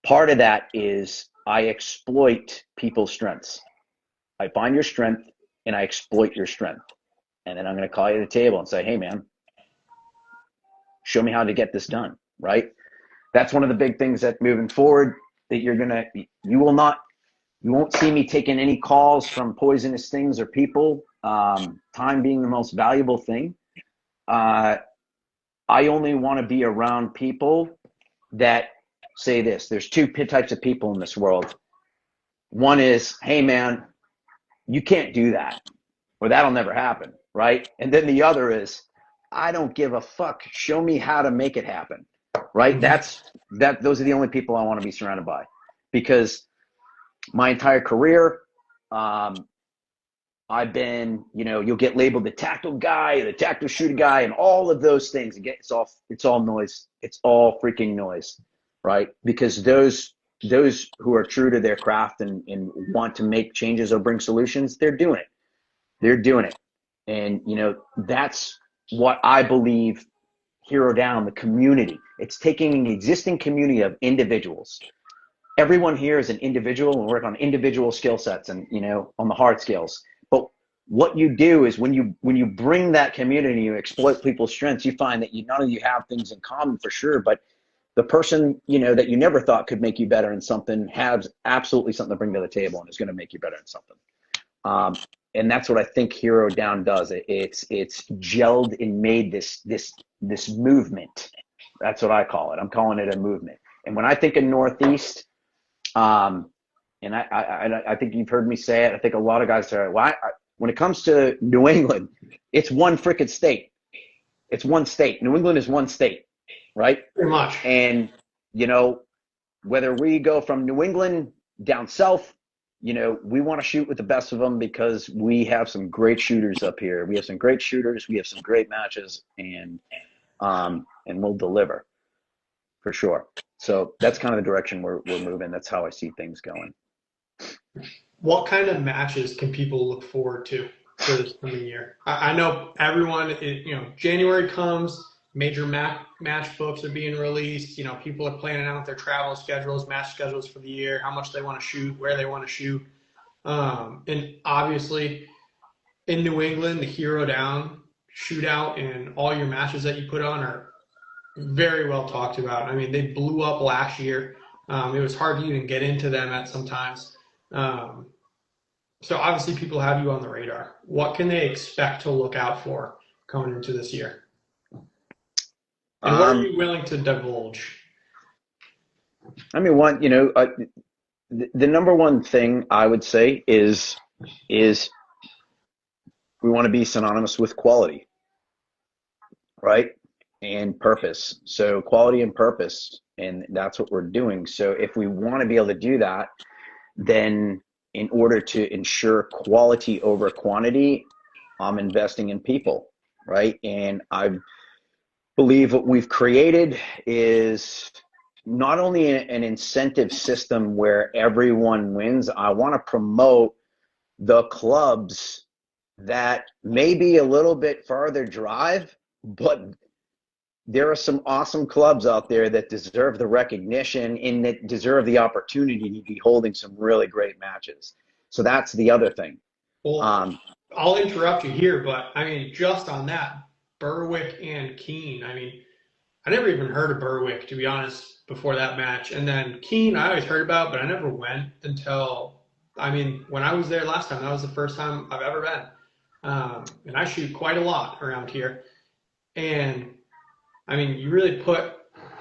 part of that is I exploit people's strengths. I find your strength and I exploit your strength. And then I'm going to call you to the table and say, hey, man, show me how to get this done, right? That's one of the big things that moving forward that you won't see me taking any calls from poisonous things or people, time being the most valuable thing. I only want to be around people that say this. There's two types of people in this world. One is, hey, man, you can't do that, or that'll never happen, right? And then the other is, I don't give a fuck. Show me how to make it happen, right? Mm-hmm. Those are the only people I want to be surrounded by, because my entire career, I've been, you'll get labeled the tactical guy, the tactical shooter guy, and all of those things. Again, it's all noise. It's all freaking noise, right? Because those who are true to their craft and want to make changes or bring solutions, they're doing it. They're doing it. And, that's what I believe Hero Down, the community. It's taking an existing community of individuals. Everyone here is an individual and work on individual skill sets and, on the hard skills. But what you do is when you bring that community, you exploit people's strengths, you find that not only you have things in common for sure, but the person, that you never thought could make you better in something has absolutely something to bring to the table and is going to make you better in something. And that's what I think Hero Down does. It's gelled and made this movement. That's what I call it. I'm calling it a movement. And when I think of Northeast, and I think you've heard me say it. I think a lot of guys say, well, when it comes to New England, it's one freaking state. It's one state. New England is one state, right? Pretty much. And, whether we go from New England down south, we want to shoot with the best of them because we have some great shooters up here. We have some great shooters. We have some great matches, and we'll deliver for sure. So that's kind of the direction we're moving. That's how I see things going. What kind of matches can people look forward to for this coming year? I know everyone, January comes, major match books are being released. People are planning out their travel schedules, match schedules for the year, how much they want to shoot, where they want to shoot. And obviously, in New England, the Hero Down shootout and all your matches that you put on are very well talked about. I mean, they blew up last year. It was hard to even get into them at sometimes. So obviously people have you on the radar. What can they expect to look out for coming into this year? And what are you willing to divulge? I mean, the number one thing I would say is we want to be synonymous with quality, right? And purpose. So quality and purpose, and that's what we're doing. So if we want to be able to do that, then in order to ensure quality over quantity, I'm investing in people, right? And I believe what we've created is not only an incentive system where everyone wins. I want to promote the clubs that may be a little bit farther drive, but there are some awesome clubs out there that deserve the recognition and that deserve the opportunity to be holding some really great matches. So that's the other thing. Well, I'll interrupt you here, but I mean, just on that, Berwick and Keene, I mean, I never even heard of Berwick, to be honest, before that match. And then Keene, I always heard about, but I never went until, when I was there last time, that was the first time I've ever been. And I shoot quite a lot around here. And you really put,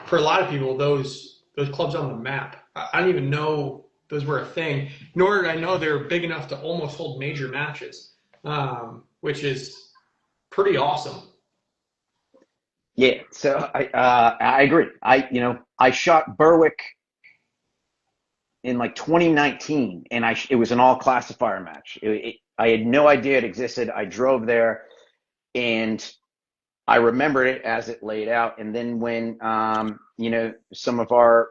for a lot of people, those clubs on the map. I didn't even know those were a thing, nor did I know they were big enough to almost hold major matches, which is pretty awesome. Yeah, so I agree. I shot Berwick in like 2019, and it was an all classifier match. I had no idea it existed. I drove there, and I remember it as it laid out. And then when some of our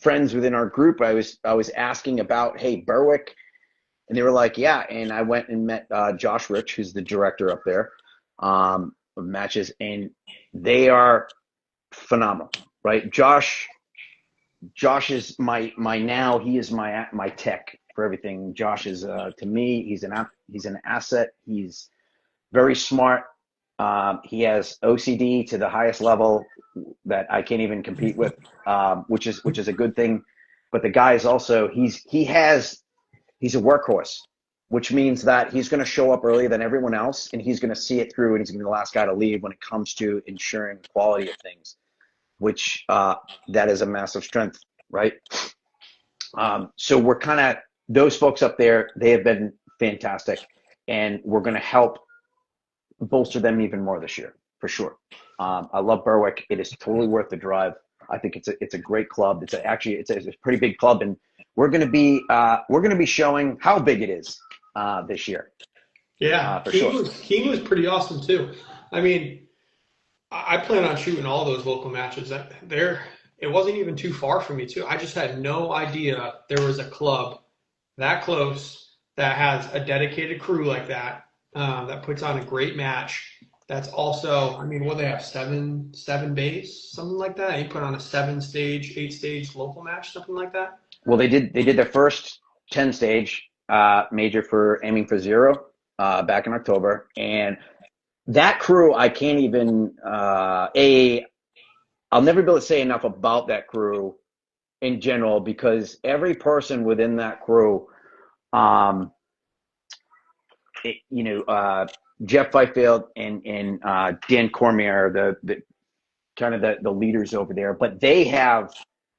friends within our group, I was asking about, hey, Berwick, and they were like, yeah. And I went and met Josh Rich, who's the director up there of matches, and they are phenomenal, right? Josh Josh is my now. He is my tech for everything. Josh is to me. He's an asset. He's very smart. He has OCD to the highest level that I can't even compete with, which is a good thing. But the guy is also he's a workhorse, which means that he's going to show up earlier than everyone else, and he's going to see it through, and he's going to be the last guy to leave when it comes to ensuring the quality of things, which that is a massive strength, right? So we're kind of those folks up there. They have been fantastic, and we're going to help bolster them even more this year for sure. I love Berwick. It is totally worth the drive. I think it's a great club. It's a pretty big club, and we're going to be showing how big it is this year. Yeah, for sure. Keene was pretty awesome too. I mean, I plan on shooting all those local matches. It wasn't even too far from me too. I just had no idea there was a club that close that has a dedicated crew like that that puts on a great match. That's also, I mean, what they have, seven bays, something like that. You put on a 7-stage, 8-stage local match, something like that. Well, they did their first 10-stage major for aiming for zero back in October, and that crew, I can't even I'll never be able to say enough about that crew in general, because every person within that crew, Jeff Fifield and Dan Cormier, the kind of the leaders over there, but they have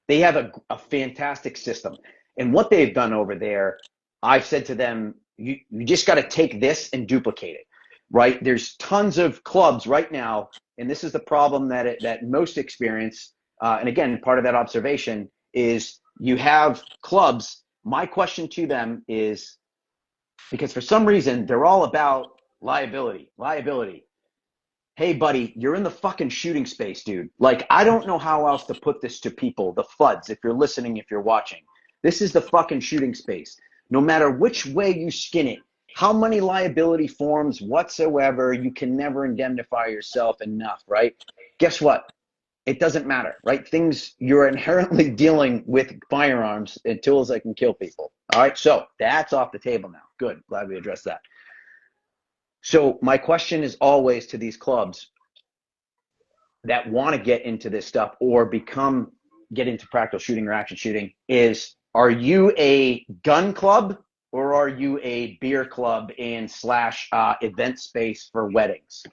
a fantastic system. And what they've done over there, I've said to them, you just got to take this and duplicate it, right? There's tons of clubs right now, and this is the problem that most experience. And again, part of that observation is you have clubs. My question to them is, because for some reason they're all about liability. Hey, buddy, you're in the fucking shooting space, dude. Like, I don't know how else to put this to people, the FUDs, if you're listening, if you're watching. This is the fucking shooting space. No matter which way you skin it, how many liability forms whatsoever, you can never indemnify yourself enough, right? Guess what? It doesn't matter, right? You're inherently dealing with firearms and tools that can kill people. All right, so that's off the table now. Good, glad we addressed that. So my question is always to these clubs that want to get into this stuff or get into practical shooting or action shooting is, are you a gun club or are you a beer club and / event space for weddings?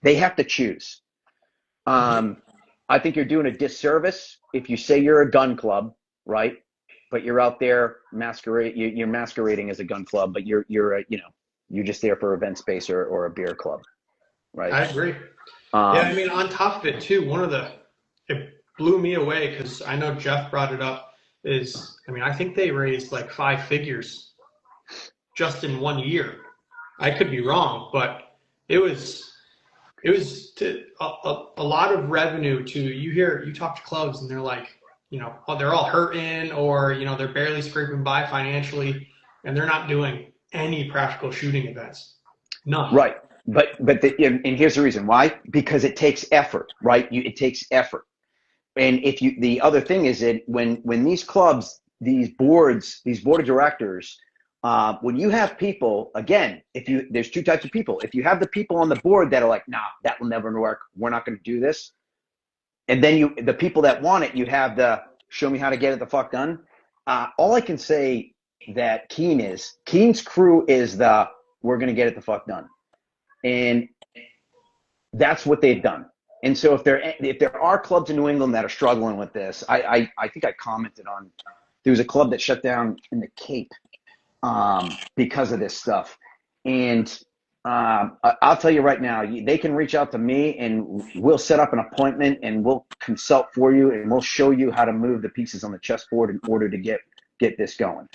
They have to choose. I think you're doing a disservice if you say you're a gun club, right? But you're out there you're masquerading as a gun club, but you're just there for event space or a beer club, right? I agree. Yeah, I mean, on top of it too, it blew me away because I know Jeff brought it up. I think they raised like 5 figures just in 1 year. I could be wrong, but it was a lot of revenue you talk to clubs and they're like, they're all hurting or, they're barely scraping by financially and they're not doing any practical shooting events. None. Right. And here's the reason why, because it takes effort, right? It takes effort. And the other thing is that when these clubs, these board of directors, when you have people, again, there's 2 types of people. If you have the people on the board that are like, nah, that will never work, we're not going to do this. And then the people that want it, you have the show me how to get it the fuck done. All I can say that Keene's crew is we're going to get it the fuck done. And that's what they've done. And so if there are clubs in New England that are struggling with this, I think I commented on, there was a club that shut down in the Cape because of this stuff. And I'll tell you right now, they can reach out to me and we'll set up an appointment and we'll consult for you and we'll show you how to move the pieces on the chessboard in order to get this going.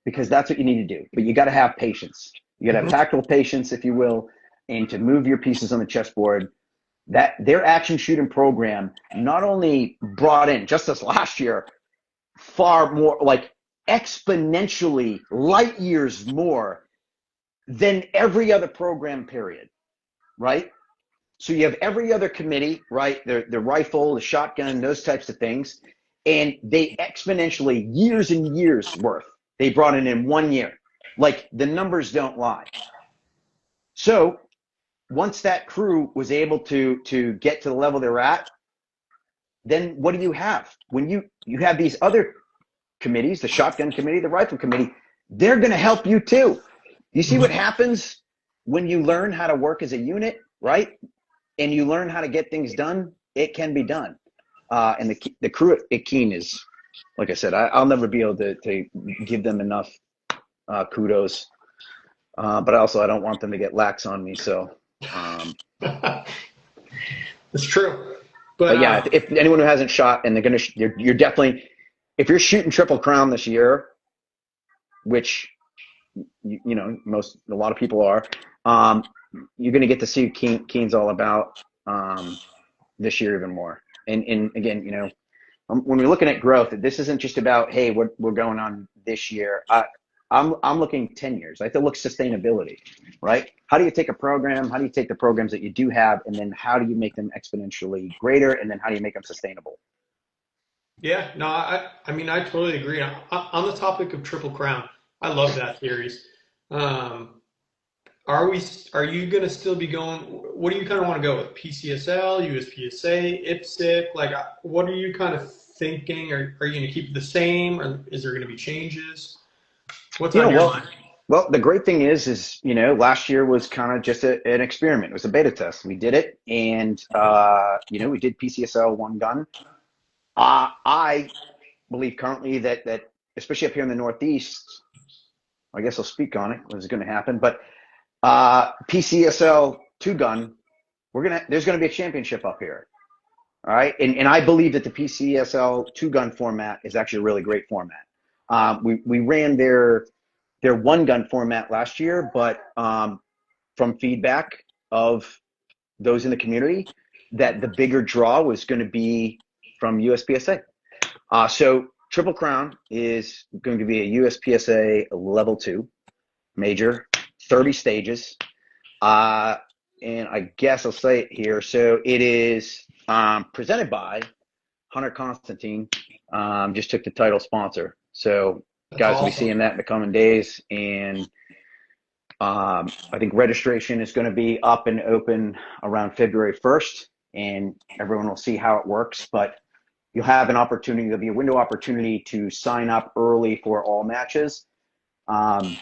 Because that's what you need to do. But you got to have patience. You got to have tactical patience, if you will, and to move your pieces on the chessboard. That their action shooting program not only brought in, just this last year, far more, like exponentially light years more than every other program, period, right? So you have every other committee, right? The rifle, the shotgun, those types of things. And they exponentially, years and years worth, they brought in 1 year. Like, the numbers don't lie. So once that crew was able to get to the level they're at, then what do you have? When you have these other committees, the shotgun committee, the rifle committee, they're going to help you too. You see what happens when you learn how to work as a unit, right? And you learn how to get things done, it can be done. And the crew at Keene is, like I said, I'll never be able to give them enough kudos. But also, I don't want them to get lax on me. So it's true. But yeah, if anyone who hasn't shot, and you're definitely, if you're shooting Triple Crown this year, which a lot of people are, you're going to get to see what Keene's all about this year even more. And again, when we're looking at growth, this isn't just about, hey, we're going on this year. I'm looking 10 years. I have to look sustainability, right? How do you take a program? How do you take the programs that you do have, and then how do you make them exponentially greater, and then how do you make them sustainable? Yeah, no, I mean, I totally agree. On the topic of Triple Crown, I love that series. Are you going to still be going? What do you kind of want to go with? PCSL, USPSA, IPSC? Like, what are you kind of thinking? Are you going to keep it the same, or is there going to be changes? What's on your mind? Well, the great thing is last year was kind of just an experiment. It was a beta test. We did it, and we did PCSL one gun. I believe currently that especially up here in the Northeast, I guess I'll speak on it. What's going to happen? But PCSL two gun, there's going to be a championship up here. All right, and I believe that the PCSL two gun format is actually a really great format. We ran their one gun format last year, but from feedback of those in the community, that the bigger draw was going to be from USPSA. So Triple Crown is going to be a USPSA level 2 major, 30 stages. And I guess I'll say it here. So it is presented by Hunter Constantine, just took the title sponsor. So guys will be seeing that in the coming days. And I think registration is going to be up and open around February 1st, and everyone will see how it works. But you'll have an opportunity, there'll be a window opportunity to sign up early for all matches. And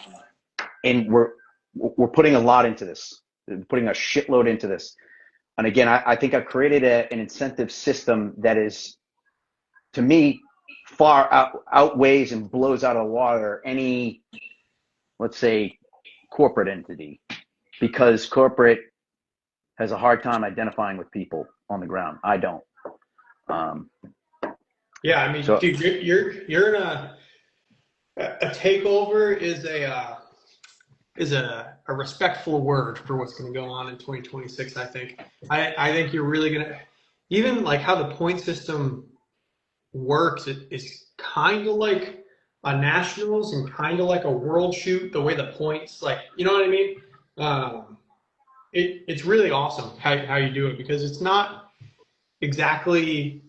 we're putting a lot into this, putting a shitload into this. And again, I think I've created an incentive system that is, to me, far outweighs and blows out of the water any, let's say, corporate entity, because corporate has a hard time identifying with people on the ground. I don't. Yeah, I mean, so, dude, you're in a takeover is a respectful word for what's going to go on in 2026. I think think you're really going to, even like how the point system works, it's kind of like a nationals and kind of like a world shoot, the way the points, like, you know what I mean? It's really awesome how you do it, because it's not exactly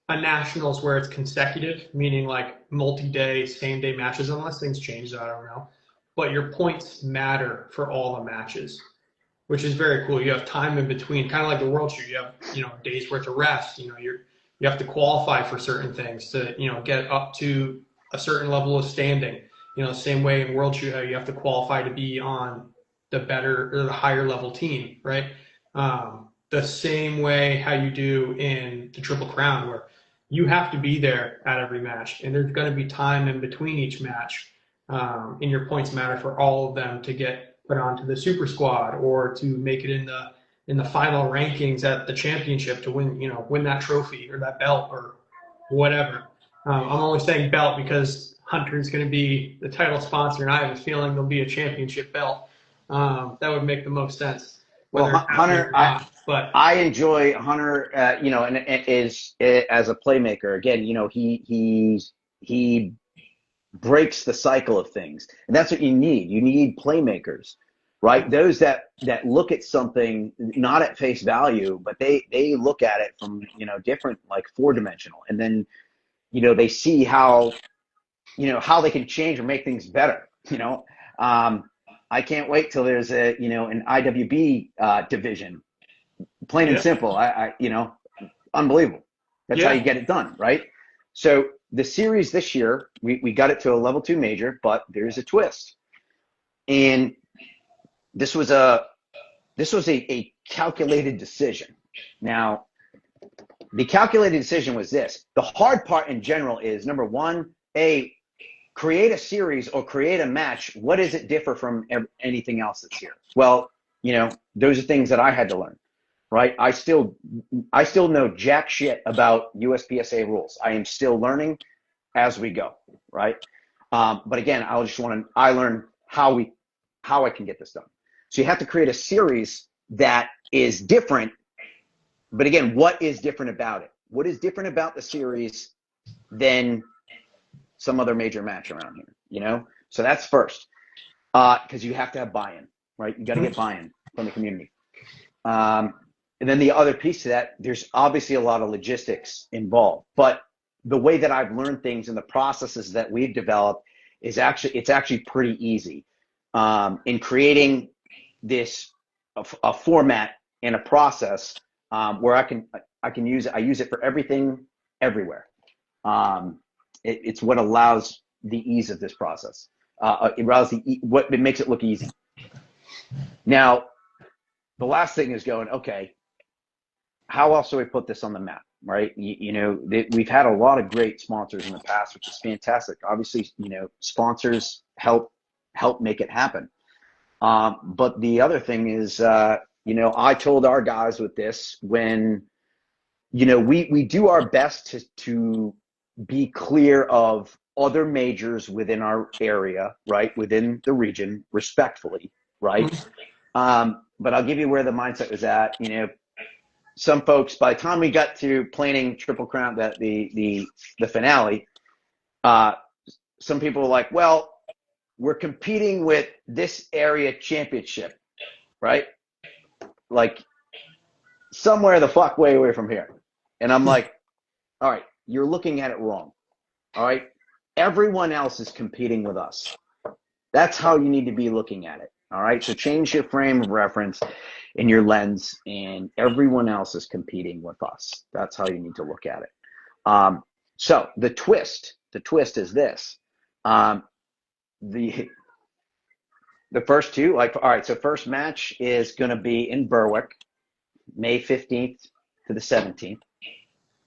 a nationals where it's consecutive, meaning like multi-day, same-day matches, unless things change, I don't know. But your points matter for all the matches, which is very cool. You have time in between, kind of like the world shoot. You have, days worth of rest. You have to qualify for certain things to, get up to a certain level of standing. Same way in world shoot, how you have to qualify to be on the better or the higher level team, right? The same way how you do in the Triple Crown, where you have to be there at every match, and there's going to be time in between each match. And your points matter for all of them to get put onto the super squad, or to make it in the final rankings at the championship to win that trophy or that belt or whatever. I'm only saying belt because Hunter's going to be the title sponsor, and I have a feeling there'll be a championship belt. That would make the most sense. Well, Hunter, I enjoy Hunter, and is as a playmaker. Again, he breaks the cycle of things, and that's what you need. You need playmakers, right? Those that look at something not at face value, but they look at it from different, like 4-dimensional, and then they see how, how they can change or make things better. I can't wait till there's an IWB division. Plain and simple. Unbelievable. That's how you get it done, right? So the series this year, we got it to a level 2 major, but there's a twist. And this was a calculated decision. Now, the calculated decision was this. The hard part in general is, number one, create a series or create a match. What does it differ from anything else that's here? Well, those are things that I had to learn, right? I still know jack shit about USPSA rules. I am still learning as we go, right? But again, I learn how I can get this done. So you have to create a series that is different. But again, what is different about it? What is different about the series than some other major match around here, So that's first, because you have to have buy-in, right? You got to get buy-in from the community. And then the other piece to that, there's obviously a lot of logistics involved, but the way that I've learned things and the processes that we've developed it's actually pretty easy in creating a format and a process where I use it for everything, everywhere. It's what allows the ease of this process. It makes it look easy. Now, the last thing is going, okay, how else do we put this on the map, right? We've had a lot of great sponsors in the past, which is fantastic. Obviously, sponsors help make it happen. But the other thing is, I told our guys with this when, we do our best to be clear of other majors within our area, right? Within the region, respectfully, right? But I'll give you where the mindset was at. Some folks, by the time we got to planning Triple Crown, the finale, some people were like, well, we're competing with this area championship, right? Like somewhere the fuck way away from here. And I'm like, all right, you're looking at it wrong. All right. Everyone else is competing with us. That's how you need to be looking at it. All right. So change your frame of reference and your lens, and everyone else is competing with us. That's how you need to look at it. So the twist is this. The first two, all right, so first match is going to be in Berwick, May 15th to the 17th,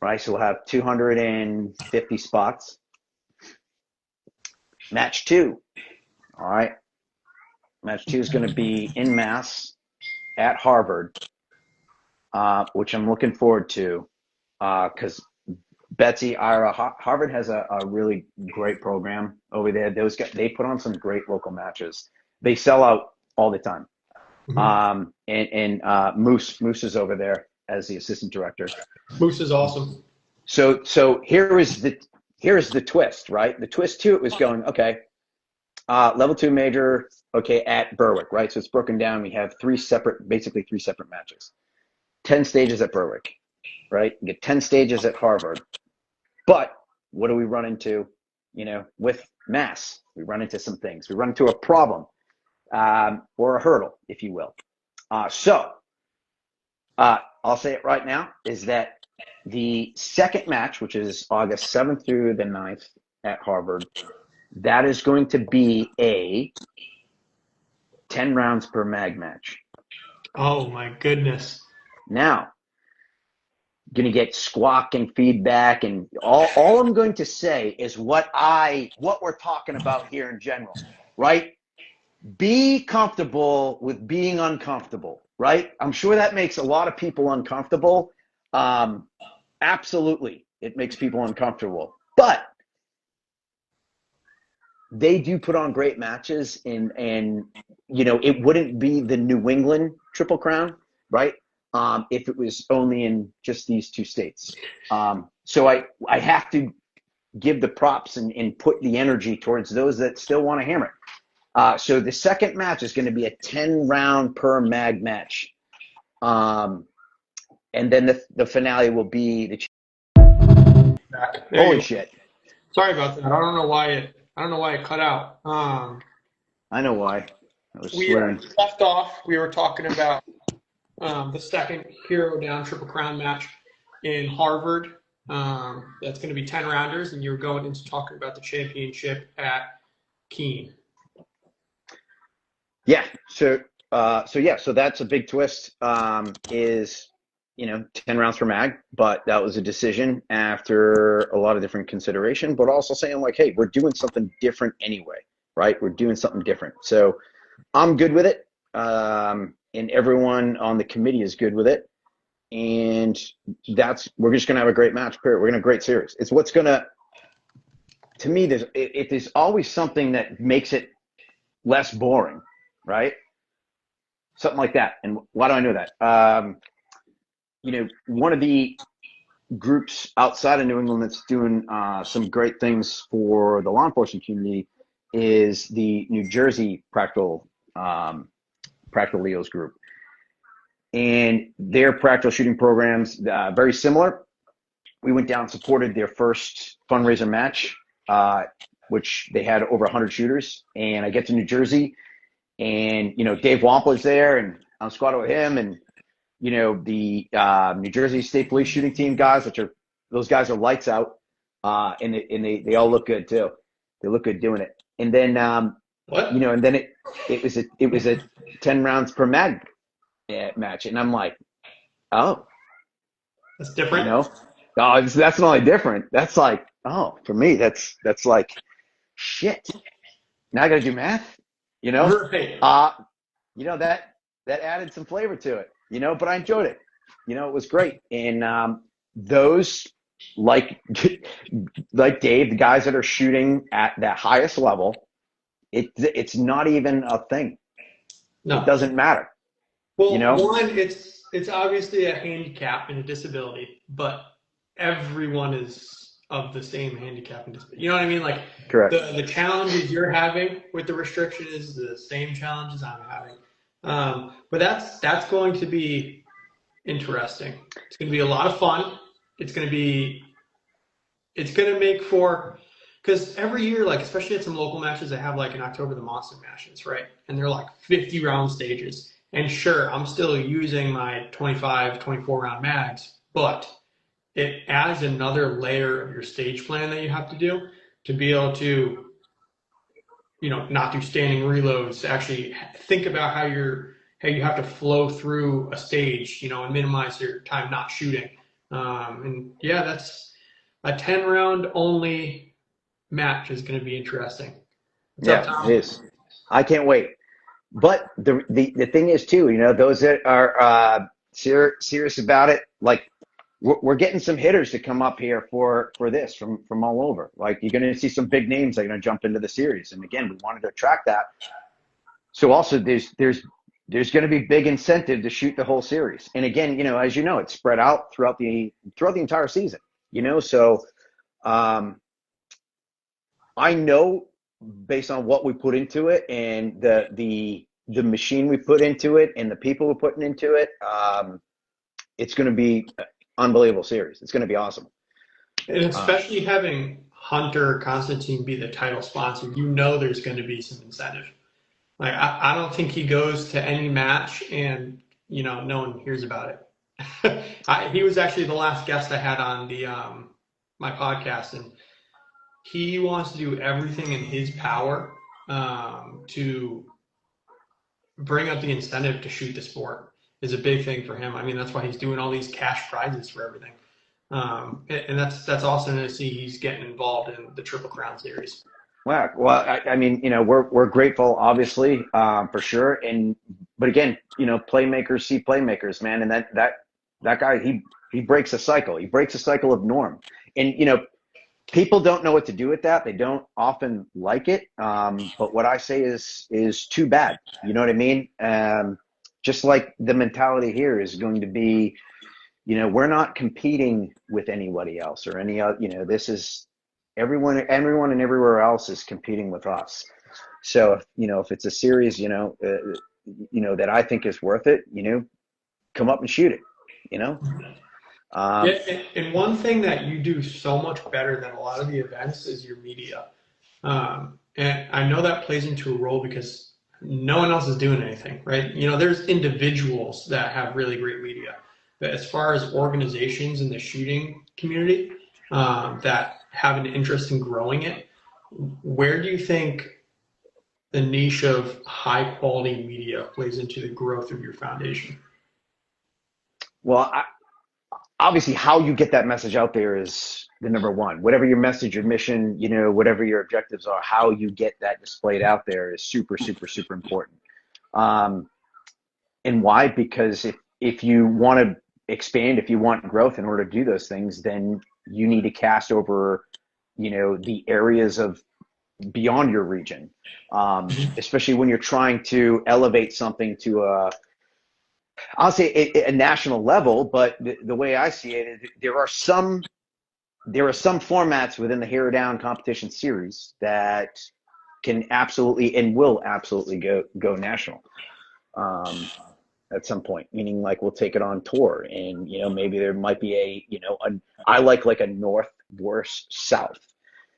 right? So we'll have 250 spots. Match two, all right. Match two is going to be in Mass at Harvard, which I'm looking forward to because Betsy, Ira, Harvard has a really great program over there. They put on some great local matches. They sell out all the time. And Moose is over there as the assistant director. Moose is awesome. So here is the twist, right? The twist to it was going, okay, level 2 major, okay, at Berwick, right? So it's broken down. We have basically three separate matches. 10 stages at Berwick, right? We get 10 stages at Harvard. But what do we run into, with Mass? We run into some things. We run into a problem or a hurdle, if you will. So I'll say it right now, is that the second match, which is August 7th through the 9th at Harvard, that is going to be a 10 rounds per mag match. Oh, my goodness. Now, going to get squawk and feedback, and all I'm going to say is what we're talking about here in general, right? Be comfortable with being uncomfortable, right? I'm sure that makes a lot of people uncomfortable. Absolutely, it makes people uncomfortable, but they do put on great matches, and it wouldn't be the New England Triple Crown, right? If it was only in just these two states. So I have to give the props and put the energy towards those that still want to hammer it. So the second match is going to be a 10 round per mag match. And then the finale will be holy shit. Sorry about that. I don't know why it cut out. I know why. I was We swearing. left off. We were talking about the second Hero Down Triple Crown match in Harvard. That's going to be 10 rounders, and you're going into talking about the championship at Keene. Yeah. So that's a big twist. Is 10 rounds per mag, but that was a decision after a lot of different consideration, but also saying like, hey, we're doing something different anyway, right? We're doing something different. So I'm good with it. And everyone on the committee is good with it. And we're just going to have a great match, period. We're going to have a great series. It's what's going to me, there's always something that makes it less boring, right? Something like that. And why do I know that? One of the groups outside of New England that's doing some great things for the law enforcement community is the New Jersey Practical Leos group. And their practical shooting programs, very similar. We went down and supported their first fundraiser match, which they had over 100 shooters. And I get to New Jersey, and, Dave Wampler's there, and I'm squatting with him, and, the New Jersey State Police shooting team guys, those guys are lights out, and they all look good too. They look good doing it. And then, and then it was a 10 rounds per mag match, and I'm like, oh, That's different. oh, that's not only different. That's like, oh, for me, that's like, shit. Now I got to do math, Right. That added some flavor to it, but I enjoyed it. It was great. And those, like Dave, the guys that are shooting at that highest level, it's not even a thing. No. It doesn't matter. Well, one, it's obviously a handicap and a disability, but everyone is of the same handicap and disability. You know what I mean? Like, correct. The challenges you're having with the restriction is the same challenges I'm having. But that's going to be interesting. It's going to be a lot of fun. It's going to make for, because every year, like, especially at some local matches, they have like in October the Monster matches, right? And they're like 50 round stages. And sure, I'm still using my 25, 24 round mags, but it adds another layer of your stage plan that you have to do to be able to, not do standing reloads, actually think about how you have to flow through a stage, and minimize your time not shooting. And yeah, that's a 10 round only match is going to be interesting. Yeah, it is. I can't wait. But the thing is too, those that are serious about it, like we're getting some hitters to come up here for this from all over. Like, you're going to see some big names that are going to jump into the series. And again, we wanted to attract that. So also there's going to be big incentive to shoot the whole series. And again, as it's spread out throughout the entire season. So I know, based on what we put into it and the machine we put into it and the people we're putting into it, it's going to be an unbelievable series. It's going to be awesome. And especially having Hunter Constantine be the title sponsor, there's going to be some incentive. Like, I don't think he goes to any match and, no one hears about it. He was actually the last guest I had on the my podcast, and he wants to do everything in his power to bring up the incentive to shoot the sport is a big thing for him. I mean, that's why he's doing all these cash prizes for everything. And that's awesome to see he's getting involved in the Triple Crown series. Wow. Well, I mean, we're grateful, obviously, for sure. But again, playmakers see playmakers, man. And that guy, he breaks a cycle. He breaks a cycle of norm. And, people don't know what to do with that. They don't often like it. But what I say is too bad. You know what I mean? Just like the mentality here is going to be, we're not competing with anybody else or any other, this is everyone and everywhere else is competing with us. So, if it's a series, that I think is worth it, come up and shoot it, Yeah, and one thing that you do so much better than a lot of the events is your media. And I know that plays into a role because no one else is doing anything, right? You know, there's individuals that have really great media, but as far as organizations in the shooting community that have an interest in growing it, where do you think the niche of high quality media plays into the growth of your foundation? Well, obviously how you get that message out there is the number one. Whatever your message, your mission, whatever your objectives are, how you get that displayed out there is super, super, super important. Um, and why? Because if you want to expand, if you want growth in order to do those things, then you need to cast over, the areas of beyond your region. Especially when you're trying to elevate something to I'll say a national level, but the way I see it is there are some formats within the Hair Down competition series that can absolutely and will absolutely go national at some point. Meaning, like, we'll take it on tour, and maybe there might be I like a north versus south.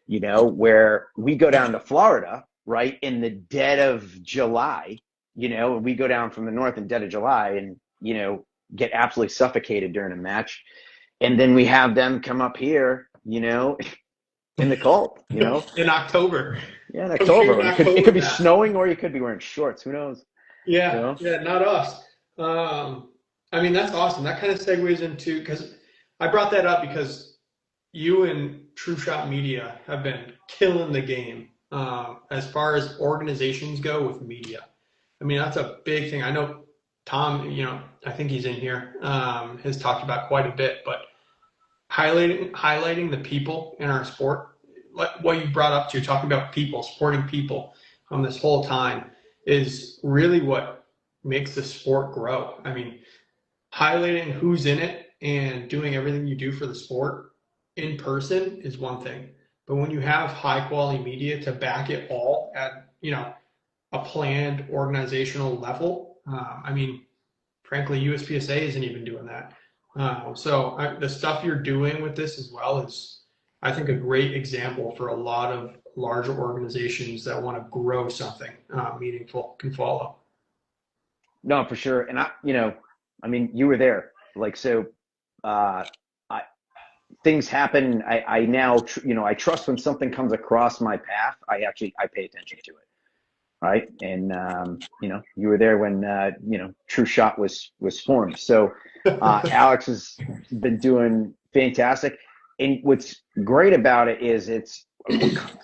Where we go down to Florida, right, in the dead of July. We go down from the north in dead of July and get absolutely suffocated during a match, and then we have them come up here, in the cold, In October. Yeah, in Come shoot October. in It could October be now. snowing, or you could be wearing shorts. Who knows? You Yeah, know? yeah, not us. I mean, that's awesome. That kind of segues into, because I brought that up because you and True Shot Media have been killing the game as far as organizations go with media. I mean, that's a big thing. I know Tom, I think he's in here, has talked about quite a bit, but highlighting the people in our sport, like what you brought up to, talking about people, supporting people this whole time is really what makes the sport grow. I mean, highlighting who's in it and doing everything you do for the sport in person is one thing. But when you have high quality media to back it all at, a planned organizational level, I mean, frankly, USPSA isn't even doing that. The stuff you're doing with this as well is, I think, a great example for a lot of larger organizations that want to grow something meaningful can follow. No, for sure. And I mean, you were there. Like, so, uh, I, things happen. I now, I trust when something comes across my path, I pay attention to it. Right. And, you were there when, True Shot was formed. So, Alex has been doing fantastic. And what's great about it is it's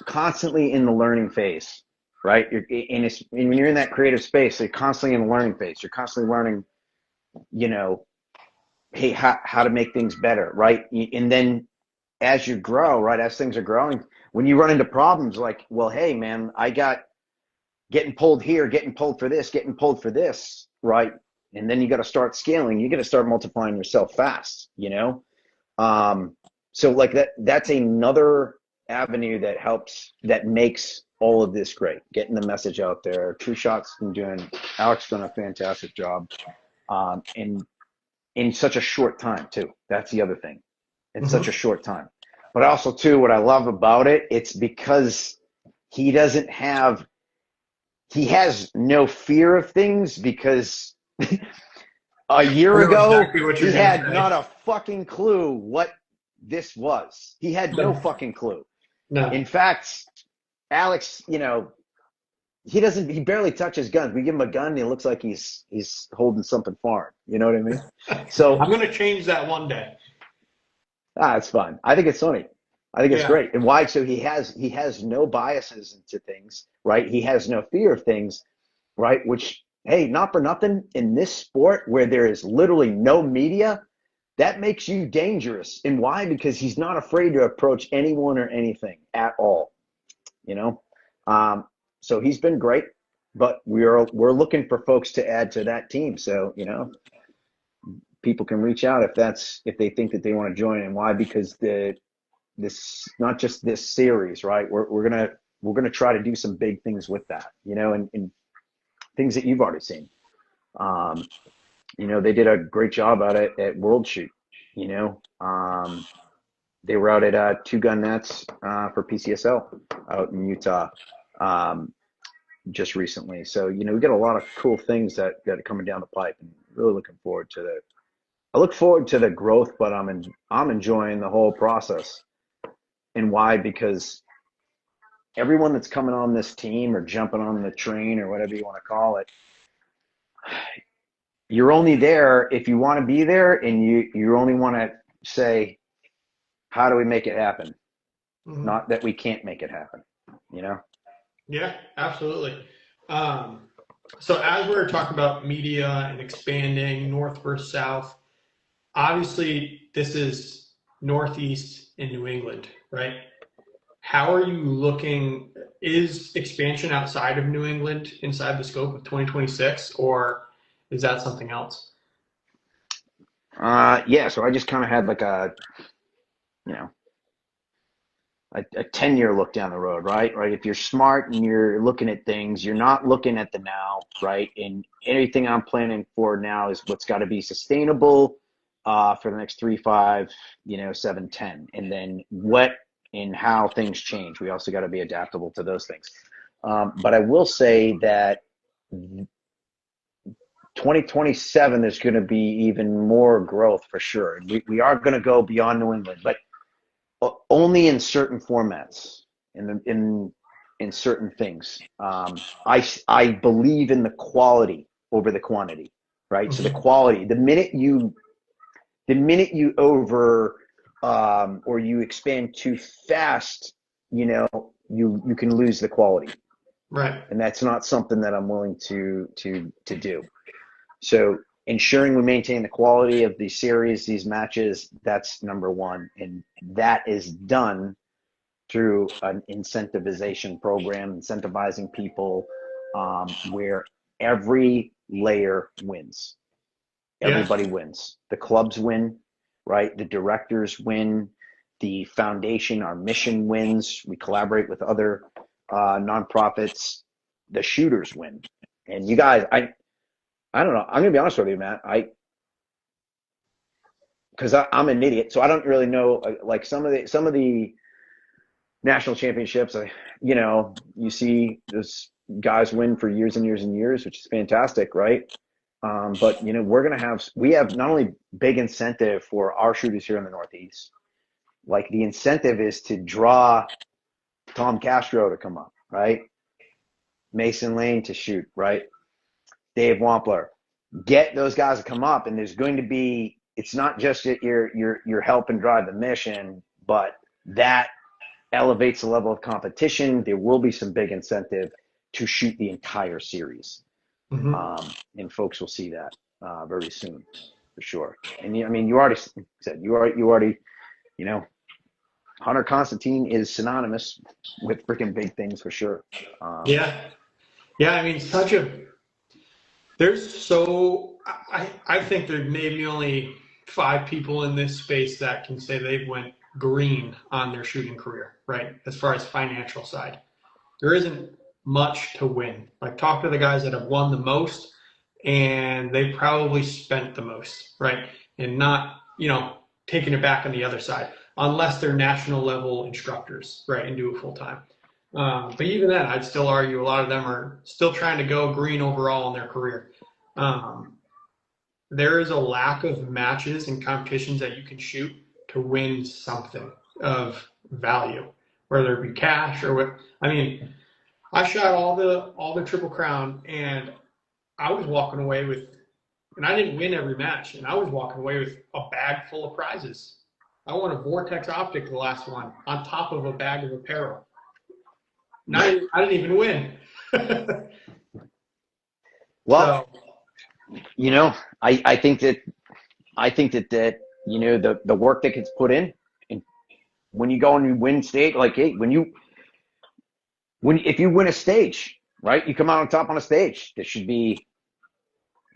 constantly in the learning phase, right? And when you're in that creative space, you're constantly in the learning phase. You're constantly learning, you know, hey, how to make things better, right? And then as you grow, right, as things are growing, when you run into problems like, well, hey, man, I got getting pulled here, getting pulled for this, getting pulled for this, right? And then you got to start scaling. You got to start multiplying yourself fast, So like that's another avenue that helps, that makes all of this great. Getting the message out there. True Shots Alex done a fantastic job. In such a short time too. That's the other thing. In such a short time. But also too, what I love about it, it's because he doesn't have, he has no fear of things, because a year I know ago, exactly what he you're gonna had say. not a fucking clue what this was. He had no No, fucking clue. no. In fact, Alex, he barely touches guns. We give him a gun and he looks like he's holding something foreign. You know what I mean? I'm So, gonna change that one day. it's fun. I think it's funny. I think it's Yeah. great. And why? So he has no biases into things, right? He has no fear of things, right? Which, hey, not for nothing, in this sport where there is literally no media, that makes you dangerous. And why? Because he's not afraid to approach anyone or anything at all, you know? So he's been great, but we're looking for folks to add to that team. So, people can reach out if they think that they want to join. And why? Because this, not just this series, right? We're gonna try to do some big things with that, and things that you've already seen. They did a great job at it at World Shoot. You know, they were out at Two Gun Nets for PCSL out in Utah just recently. So, you know, we got a lot of cool things that are coming down the pipe, and really looking forward to the. I look forward to the growth, but I'm enjoying the whole process. And why? Because everyone that's coming on this team or jumping on the train or whatever you want to call it, you're only there if you want to be there, and you only want to say, how do we make it happen? Mm-hmm. Not that we can't make it happen, you know? Yeah, absolutely. So as we're talking about media and expanding north versus south, obviously this is Northeast in New England, right? How are you looking? Is expansion outside of New England inside the scope of 2026, or is that something else? Yeah, so I just kind of had like you know, a 10-year look down the road, right? Right. If you're smart and you're looking at things, you're not looking at the now, right? And anything I'm planning for now is what's got to be sustainable for the next 3, 5, 7, 10. And then what and how things change. We also got to be adaptable to those things. But I will say that 2027, there's going to be even more growth for sure. And we are going to go beyond New England, but only in certain formats, in certain things. I believe in the quality over the quantity, right? So the quality, the minute you over or you expand too fast, you can lose the quality, Right. and that's not something that I'm willing to do. So ensuring we maintain the quality of these series, these matches, that's number one. And that is done through an incentivization program, incentivizing people where every layer wins. Yeah. Everybody wins. The clubs win, right? The directors win. The foundation, our mission wins. We collaborate with other nonprofits. The shooters win. And you guys, I don't know. I'm gonna be honest with you, Matt. Because I'm an idiot, so I don't really know. Like some of the national championships, you see those guys win for years and years and years, which is fantastic, right? But we have not only big incentive for our shooters here in the Northeast. Like the incentive is to draw Tom Castro to come up, right? Mason Lane to shoot, right? Dave Wampler. Get those guys to come up, and there's going to be, it's not just that you're helping drive the mission, but that elevates the level of competition. There will be some big incentive to shoot the entire series. And folks will see that very soon, for sure. And you already said, Hunter Constantine is synonymous with freaking big things, for sure. Yeah. I mean, I think there may be only 5 people in this space that can say they've went green on their shooting career, right? As far as financial side, there isn't much to win. Like, talk to the guys that have won the most, and they probably spent the most, right? And not, taking it back on the other side, unless they're national level instructors, right? And do it full time. But even then, I'd still argue a lot of them are still trying to go green overall in their career. There is a lack of matches and competitions that you can shoot to win something of value, whether it be cash or what. I mean, I shot all the Triple Crown, and I was walking away with, and I didn't win every match, and I was walking away with a bag full of prizes. I won a Vortex optic the last one on top of a bag of apparel. I didn't even win. Well, I think that the work that gets put in, and when you go and you win stage, like, hey, if you win a stage, right, you come out on top on a stage, there should be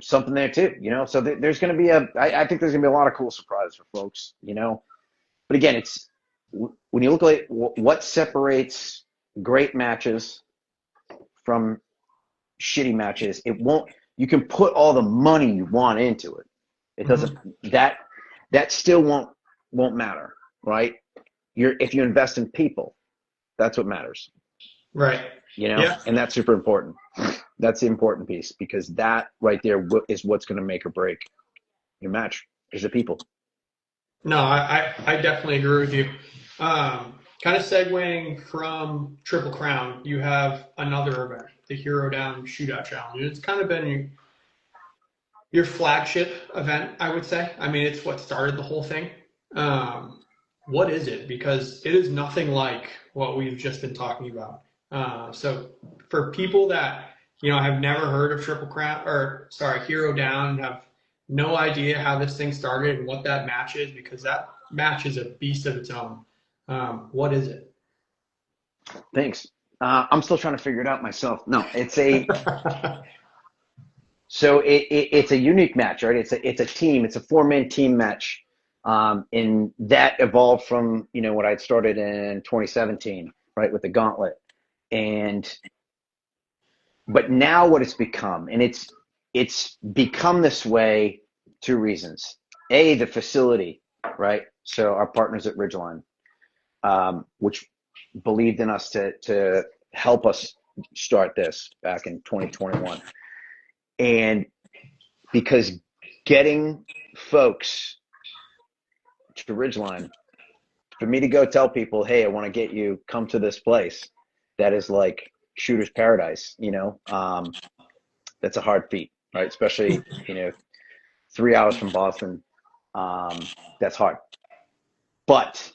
something there too, So there's going to be I think there's going to be a lot of cool surprises for folks, But again, it's when you look at what separates great matches from shitty matches, you can put all the money you want into it. It doesn't, that still won't matter, right? If you invest in people, that's what matters. Right. Yeah. And that's super important. That's the important piece, because that right there is what's going to make or break your match, is the people. No, I definitely agree with you. Kind of segueing from Triple Crown, you have another event, the Hero Down Shootout Challenge. It's kind of been your flagship event, I would say. I mean, it's what started the whole thing. What is it? Because it is nothing like what we've just been talking about. So for people that, have never heard of Hero Down, have no idea how this thing started and what that match is, because that match is a beast of its own. What is it? Thanks. I'm still trying to figure it out myself. No, it's it's a unique match, right? It's a team. It's a 4-man team match. And that evolved from, what I'd started in 2017, right, with the gauntlet. But now what it's become, and it's become this way, 2 reasons. A, the facility, right? So our partners at Ridgeline, which believed in us to help us start this back in 2021. And because getting folks to Ridgeline, for me to go tell people, hey, I want to get you, come to this place that is like shooter's paradise, that's a hard feat, right? Especially, 3 hours from Boston. That's hard. But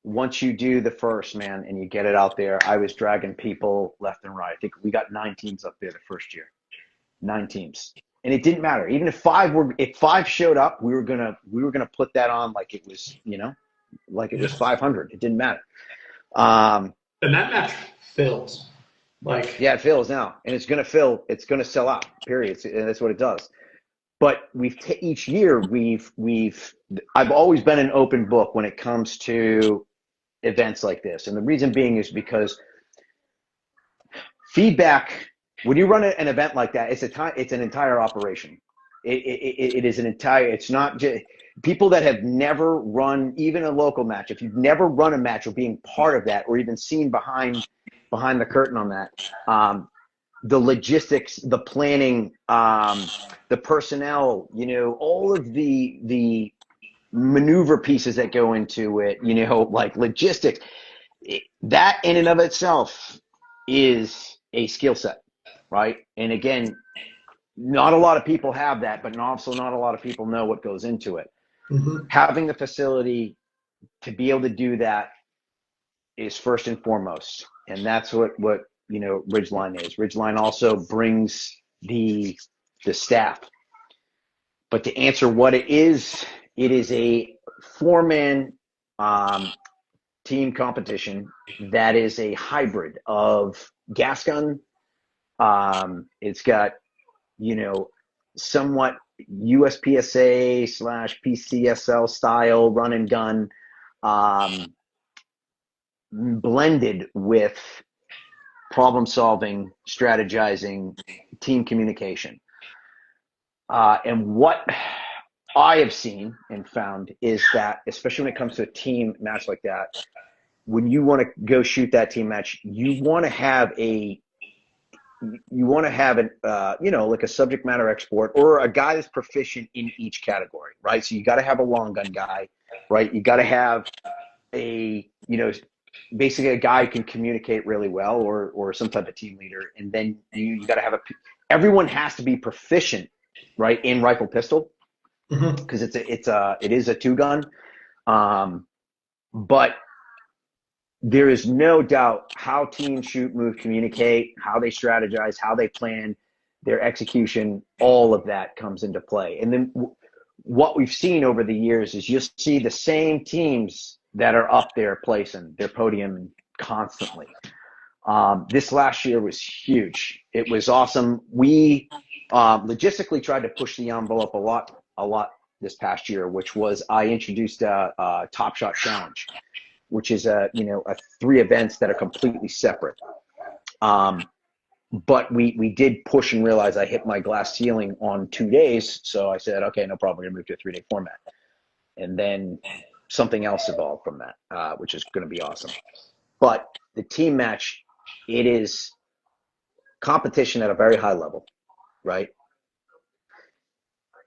once you do the first, man, and you get it out there, I was dragging people left and right. I think we got 9 teams up there the first year. 9 teams. And it didn't matter. Even if 5 showed up, we were gonna put that on like it was, like it was 500. It didn't matter. And that match fills. Yeah, it fills now, and it's gonna fill. It's gonna sell out. Period. And that's what it does. But each year I've always been an open book when it comes to events like this, and the reason being is because feedback. When you run an event like that, it's an entire operation. It is an entire. It's not just people that have never run even a local match. If you've never run a match or being part of that, or even seen behind the curtain on that, the logistics, the planning, the personnel, all of the maneuver pieces that go into it, like logistics, that in and of itself is a skill set. Right. And again, not a lot of people have that, but also not a lot of people know what goes into it. Mm-hmm. Having the facility to be able to do that is first and foremost. And that's what Ridgeline is. Ridgeline also brings the staff. But to answer what it is a 4-man team competition that is a hybrid of gas gun. It's got, somewhat USPSA / PCSL style run and gun, blended with problem solving, strategizing, team communication. And what I have seen and found is that, especially when it comes to a team match like that, when you want to go shoot that team match, you want to have like a subject matter expert or a guy that's proficient in each category, right? So you got to have a long gun guy, right? You got to have basically a guy who can communicate really well, or some type of team leader. And then you got to have everyone has to be proficient, right, in rifle pistol, because it is a 2-gun. But there is no doubt how teams shoot, move, communicate, how they strategize, how they plan, their execution, all of that comes into play. And then what we've seen over the years is you'll see the same teams that are up there placing their podium constantly. This last year was huge. It was awesome. We logistically tried to push the envelope a lot this past year, which was I introduced a Top Shot Challenge, which is a 3 events that are completely separate. but we did push and realize I hit my glass ceiling on 2 days. So I said, okay, no problem. We're going to move to a 3-day format. And then something else evolved from that, which is going to be awesome. But the team match, it is competition at a very high level, right?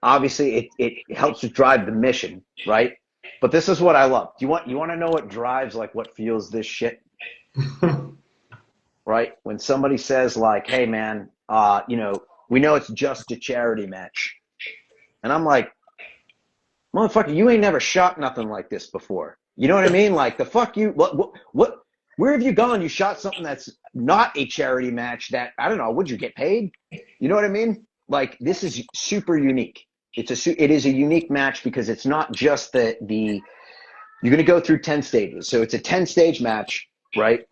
Obviously, it helps to drive the mission, right? But this is what I love. You want to know what drives, like, what fuels this shit? Right? When somebody says, like, hey, man, we know it's just a charity match. And I'm like, motherfucker, you ain't never shot nothing like this before. You know what I mean? Like, the fuck you, what, where have you gone? You shot something that's not a charity match that, I don't know, would you get paid? You know what I mean? Like, this is super unique. It is a unique match because it's not just you're going to go through 10 stages. So it's a 10-stage match, right?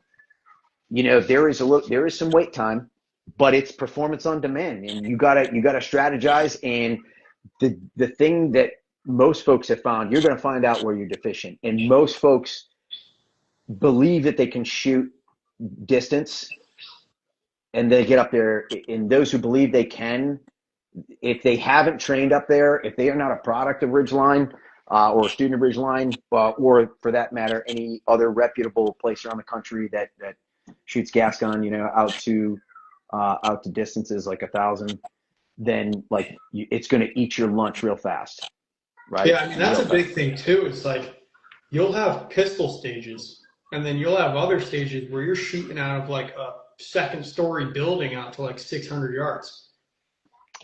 There is some wait time, but it's performance on demand, and you gotta strategize. And the thing that most folks have found, you're going to find out where you're deficient. And most folks believe that they can shoot distance, and they get up there. And those who believe they can, if they haven't trained up there, if they are not a product of Ridgeline or a student of Ridgeline, or for that matter, any other reputable place around the country that shoots gas gun, out to distances like 1,000, then like it's going to eat your lunch real fast, right? Yeah, I mean, that's a big thing too. It's like you'll have pistol stages, and then you'll have other stages where you're shooting out of like a second-story building out to like 600 yards,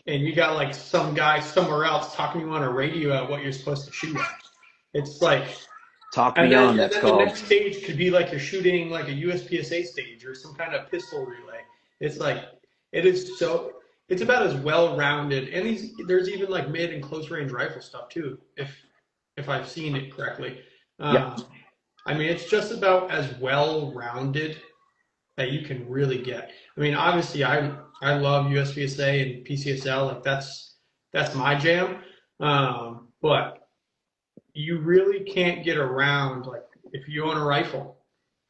and you got like some guy somewhere else talking to you on a radio at what you're supposed to shoot at. It's like and then the next stage could be like you're shooting like a USPSA stage or some kind of pistol relay. It's like it's about as well-rounded, and there's even like mid and close-range rifle stuff too, if I've seen it correctly. Yep. I mean, it's just about as well-rounded that you can really get. I mean, obviously, I love USPSA and PCSL, like that's my jam. But you really can't get around, like, if you own a rifle,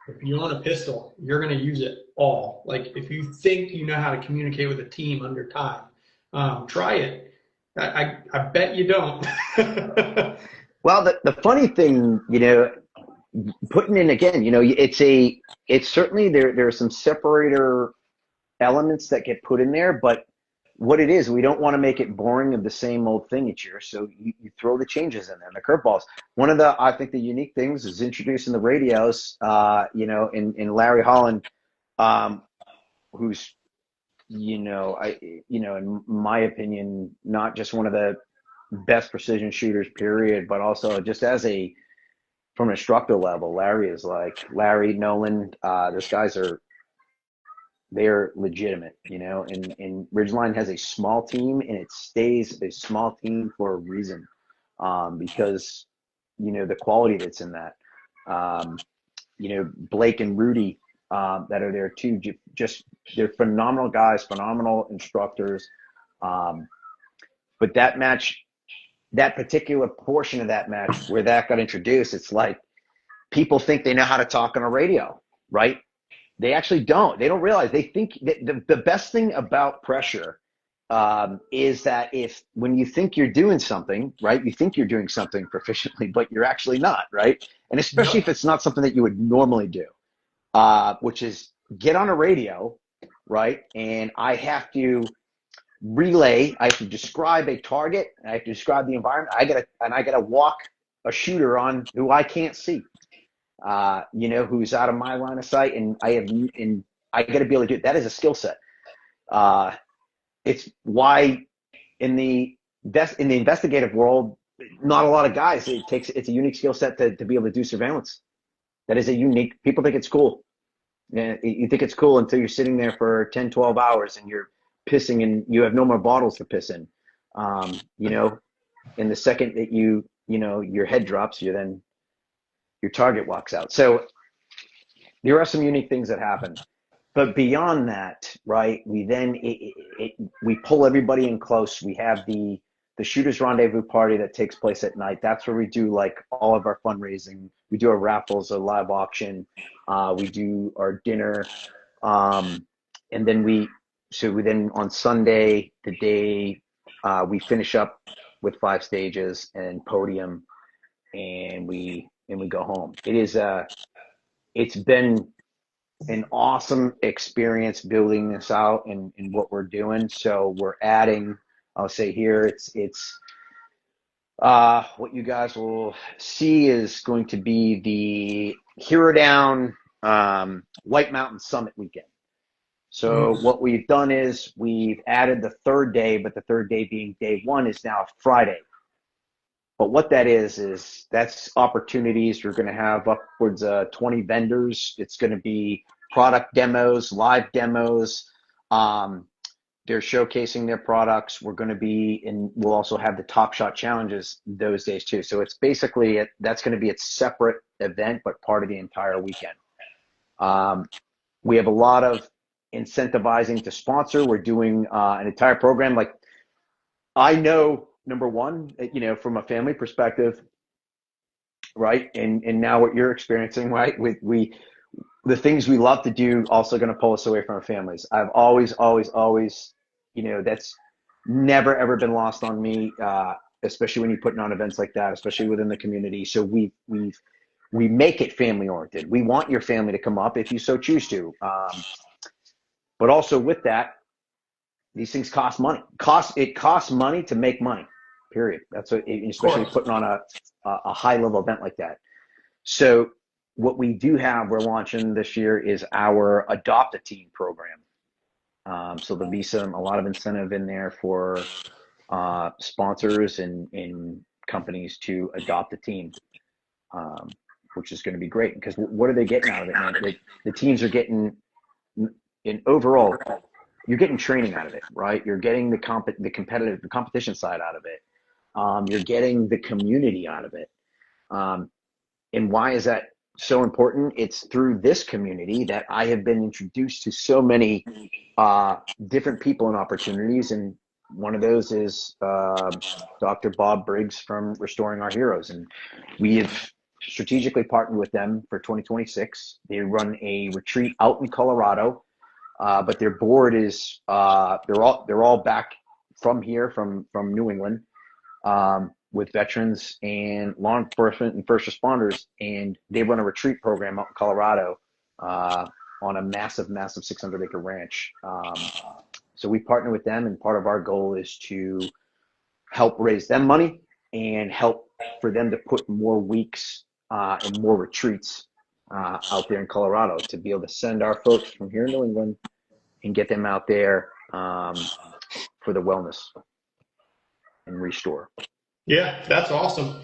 if you own a pistol, you're going to use it all. Like, if you think you know how to communicate with a team under time, try it. I bet you don't. Well, the funny thing, putting in again, it's certainly there are some separator elements that get put in there, but what it is, we don't want to make it boring of the same old thing each year. So you throw the changes in there, the curveballs. One of I think the unique things is introducing the radios, in Larry Holland, who's, in my opinion, not just one of the best precision shooters, period, but also just from an instructor level, Larry Nolan, those guys they're legitimate, and Ridgeline has a small team, and it stays a small team for a reason, because, the quality that's in that, Blake and Rudy, that are there too, just they're phenomenal guys, phenomenal instructors. But that match, that particular portion of that match where that got introduced, it's like people think they know how to talk on a radio, right? They actually don't. They don't realize. They think that the best thing about pressure is that when you think you're doing something, right, you think you're doing something proficiently, but you're actually not, right? And especially if it's not something that you would normally do, which is get on a radio, right? And I have to I have to describe a target, I have to describe the environment. I gotta walk a shooter on who I can't see. Who's out of my line of sight, and I got to be able to do it. That is a skill set. It's why in the investigative world, not a lot of guys. It's a unique skill set to be able to do surveillance. That is people think it's cool. You think it's cool until you're sitting there for 10, 12 hours and you're pissing and you have no more bottles to piss in. And the second that your head drops, your target walks out. So there are some unique things that happen, but beyond that, right? We then we pull everybody in close. We have the shooters rendezvous party that takes place at night. That's where we do like all of our fundraising. We do our raffles, a live auction. We do our dinner, and then we so we then on Sunday, the day we finish up with 5 stages and podium, and we go home. It's been an awesome experience building this out and what we're doing. So we're adding, I'll say here, it's what you guys will see is going to be the Hero Down White Mountain Summit weekend. So what we've done is we've added the 3rd day, but the 3rd day being day 1 is now Friday. But what that is that's opportunities. You're going to have upwards of 20 vendors. It's going to be product demos, live demos. They're showcasing their products. We're going to be we'll also have the Top Shot challenges those days too. So it's basically, that's going to be a separate event, but part of the entire weekend. We have a lot of incentivizing to sponsor. We're doing an entire program. Like, I know, number one, from a family perspective, right? And now what you're experiencing, right? The things we love to do also going to pull us away from our families. I've always, that's never, ever been lost on me, especially when you're putting on events like that, especially within the community. So we make it family oriented. We want your family to come up if you so choose to. But also with that, these things cost money. It costs money to make money, period. That's what, especially putting on a high level event like that. So what we do have, we're launching this year, is our Adopt a Team program. So there'll be a lot of incentive in there for sponsors and companies to adopt a team, which is going to be great, because what are they getting out of it, man? The teams are getting, overall, you're getting training out of it, right? You're getting the competition side out of it. You're getting the community out of it. And why is that so important? It's through this community that I have been introduced to so many different people and opportunities. And one of those is Dr. Bob Briggs from Restoring Our Heroes. And we have strategically partnered with them for 2026. They run a retreat out in Colorado, but their board is they're all back from here, from New England, with veterans and law enforcement and first responders, and they run a retreat program out in Colorado on a massive 600-acre ranch. So we partner with them, and part of our goal is to help raise them money and help for them to put more weeks and more retreats out there in Colorado, to be able to send our folks from here in New England and get them out there for the wellness and restore. Yeah, that's awesome.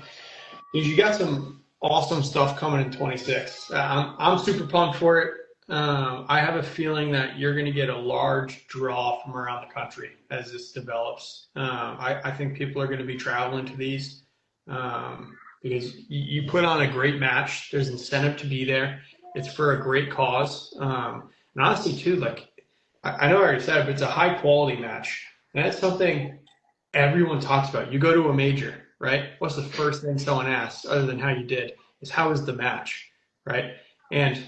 You got some awesome stuff coming in 26. I'm super pumped for it. I have a feeling that you're going to get a large draw from around the country as this develops. I think people are going to be traveling to these because you put on a great match. There's incentive to be there. It's for a great cause. And honestly, too, like, I know I already said it, but it's a high quality match. And that's something everyone talks about. You go to a major, right? What's the first thing someone asks, other than how you did, is how was the match, right? And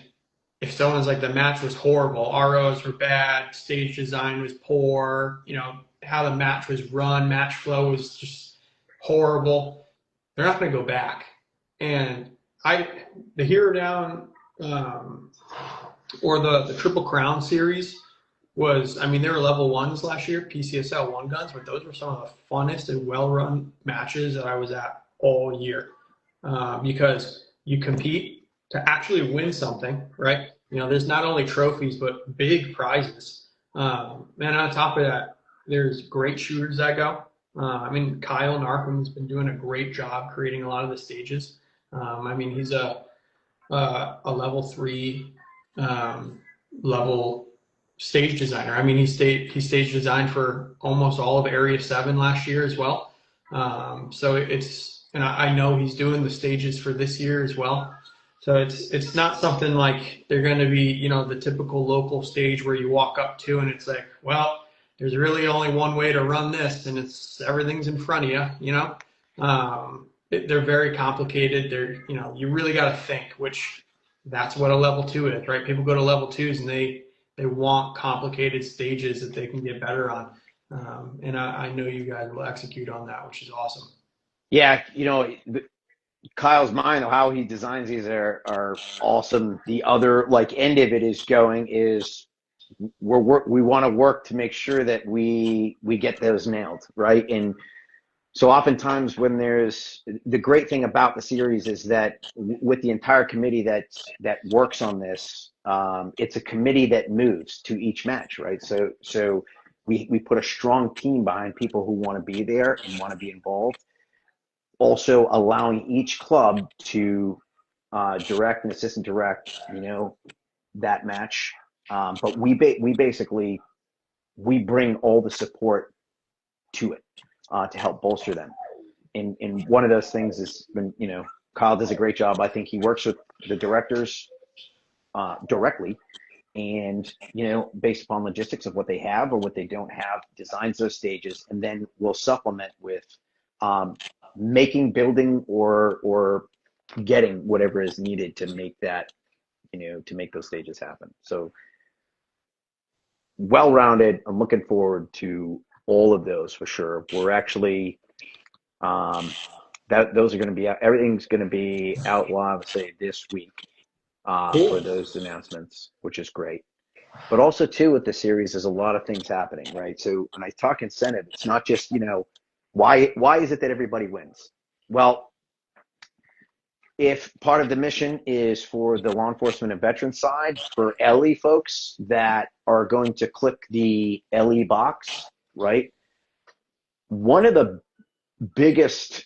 if someone's like, the match was horrible, ROs were bad, stage design was poor, how the match was run, match flow was just horrible, they're not going to go back. And the Hero Down or the Triple Crown series was, they were level 1s last year, PCSL 1 guns, but those were some of the funnest and well-run matches that I was at all year, because you compete to actually win something, right? There's not only trophies, but big prizes. And on top of that, there's great shooters that go. Kyle Narcom's been doing a great job creating a lot of the stages. He's a level 3 level stage designer. He stage designed for almost all of Area 7 last year as well. So and I know he's doing the stages for this year as well. So it's not something like they're going to be, the typical local stage where you walk up to and it's like, well, there's really only one way to run this, and everything's in front of you, they're very complicated. You really got to think, which that's what a level 2 is, right? People go to level 2s and they They want complicated stages that they can get better on. And I know you guys will execute on that, which is awesome. Yeah, Kyle's mind, how he designs these are awesome. The other like end of it is we want to work to make sure that we get those nailed, right? And so oftentimes when there's the great thing about the series is that with the entire committee that works on this, it's a committee that moves to each match, right? So we put a strong team behind people who want to be there and want to be involved. Also allowing each club to direct and assistant direct, that match. But we basically bring all the support to it to help bolster them. And one of those things is when Kyle does a great job. I think he works with the directors directly, and based upon logistics of what they have or what they don't have, designs those stages, and then we'll supplement with building or getting whatever is needed to make that to make those stages happen. So well-rounded. I'm looking forward to all of those for sure. We're actually those are going to be out. Everything's going to be out live, say this week for those announcements, which is great. But also too with the series, there's a lot of things happening, right? So when I talk incentive, it's not just why is it that everybody wins? Well, if part of the mission is for the law enforcement and veteran side, for LE folks that are going to click the LE box, right? One of the biggest,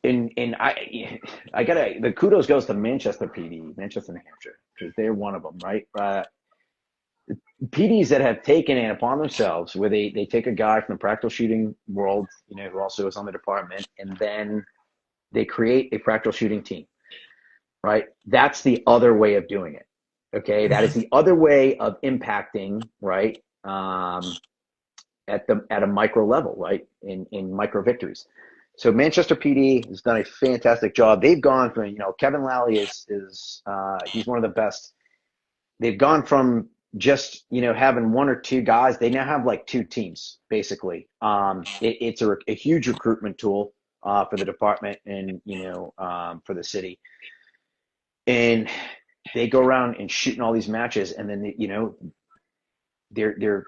and I gotta, the kudos goes to Manchester PD, Manchester, New Hampshire, because they're one of them, right? PDs that have taken it upon themselves, where they take a guy from the practical shooting world, who also is on the department, and then they create a practical shooting team, right? That's the other way of doing it. Okay, that is the other way of impacting, right? At a micro level, right? In micro victories. So Manchester PD has done a fantastic job. They've gone from, Kevin Lally is he's one of the best. They've gone from just having one or two guys. They now have like two teams basically. It's a huge recruitment tool for the department and for the city. And they go around and shooting all these matches, and then they're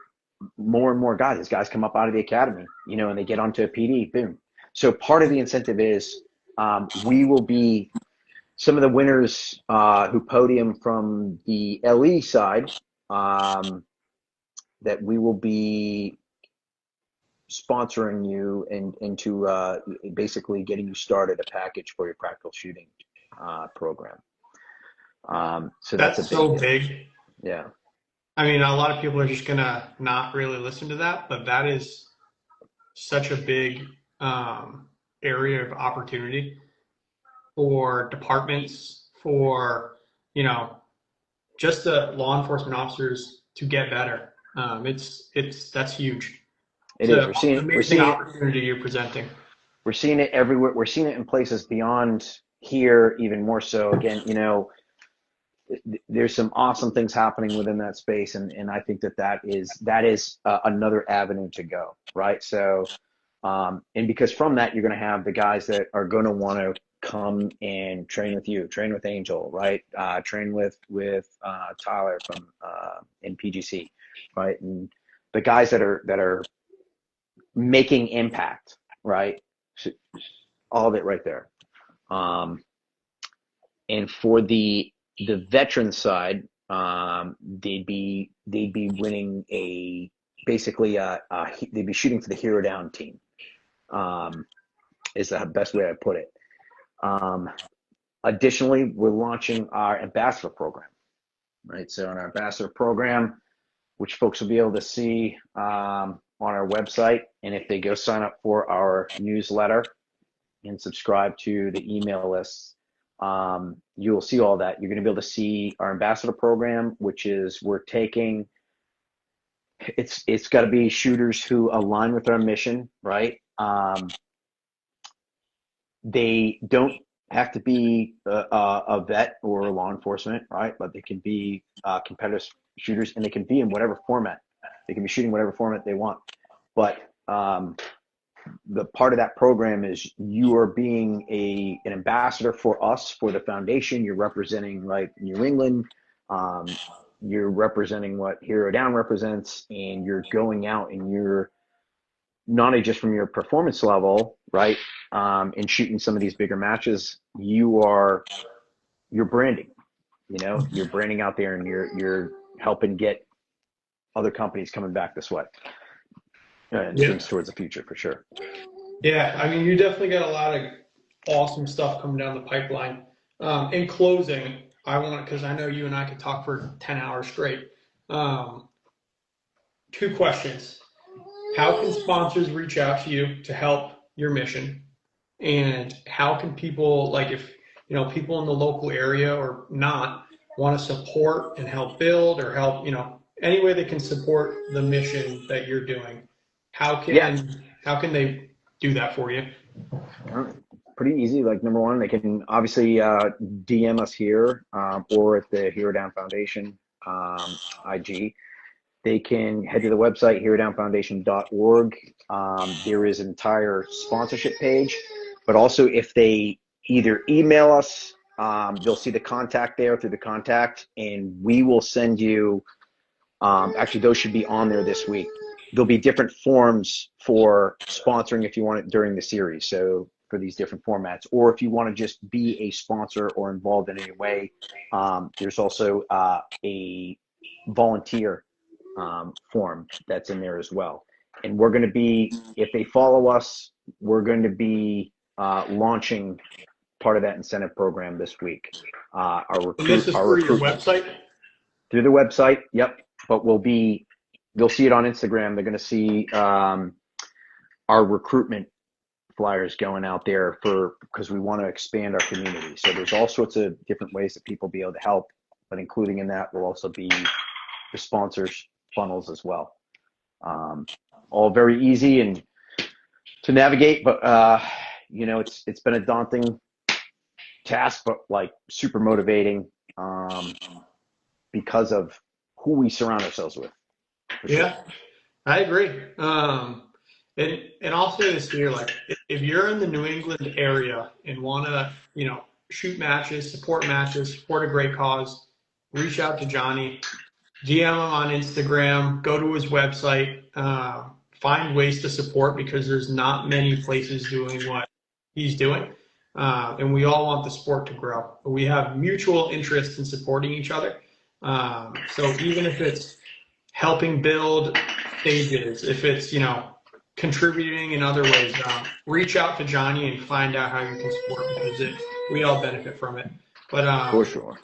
more and more guys. As guys come up out of the academy, and they get onto a PD, boom. So part of the incentive is we will be some of the winners who podium from the LE side that we will be sponsoring you into basically getting you started a package for your practical shooting program. So that's a big so deal. big. Yeah. I mean, a lot of people are just gonna not really listen to that, but that is such a big area of opportunity for departments, for just the law enforcement officers to get better. That's huge. It So is. We're seeing opportunity you're presenting. We're seeing it everywhere. We're seeing it in places beyond here, even more so. Again, there's some awesome things happening within that space, and I think that is another avenue to go, right? So, and because from that, you're going to have the guys that are going to want to come and train with you, train with Angel, right? Train with Tyler from in PGC, right? And the guys that are making impact, right? All of it right there. And for the veteran side, they'd be winning they'd be shooting for the hero down team. Is the best way I put it. Additionally, we're launching our ambassador program, right? So in our ambassador program, which folks will be able to see on our website, and if they go sign up for our newsletter and subscribe to the email list, you'll see all that. You're going to be able to see our ambassador program, which is it's got to be shooters who align with our mission, right? They don't have to be a vet or law enforcement, right? But they can be competitors shooters, and they can be in whatever format. They can be shooting whatever format they want. But the part of that program is you are being an ambassador for us, for the foundation. You're representing like New England. You're representing what Hero Down represents, and you're going out and you're not only just from your performance level, right, and shooting some of these bigger matches, you're branding. You know, you're branding out there, and you're helping get other companies coming back this way. And things towards the future for sure. Yeah, I mean, you definitely got a lot of awesome stuff coming down the pipeline. In closing, because I know you and I could talk for 10 hours straight. 2 questions. How can sponsors reach out to you to help your mission? And how can people, like if, you know, people in the local area or not want to support and help build or help, you know, any way they can support the mission that you're doing? How can they do that for you? Pretty easy. Like number one, they can obviously DM us here or at the Hero Down Foundation IG. They can head to the website, herodownfoundation.org. There is an entire sponsorship page, but also if they either email us, they'll see the contact there through the contact, and we will send you, actually those should be on there this week. There'll be different forms for sponsoring if you want it during the series. So for these different formats, or if you want to just be a sponsor or involved in any way, there's also a volunteer form that's in there as well. And we're going to be, if they follow us, we're going to be launching part of that incentive program this week. And this is through your website? Through the website, yep. But they'll see it on Instagram. They're going to see our recruitment flyers going out there because we want to expand our community. So there's all sorts of different ways that people be able to help, but including in that will also be the sponsors funnels as well. All very easy and to navigate, but you know, it's been a daunting task, but like super motivating because of who we surround ourselves with. Yeah, sure. I agree. And I'll say this here, like if you're in the New England area and want to, you know, shoot matches, support a great cause, reach out to Johnny, DM him on Instagram, go to his website, find ways to support because there's not many places doing what he's doing. And we all want the sport to grow. We have mutual interest in supporting each other. So even if it's helping build stages, if it's, you know, contributing in other ways, reach out to Johnny and find out how you can support because we all benefit from it. But for sure.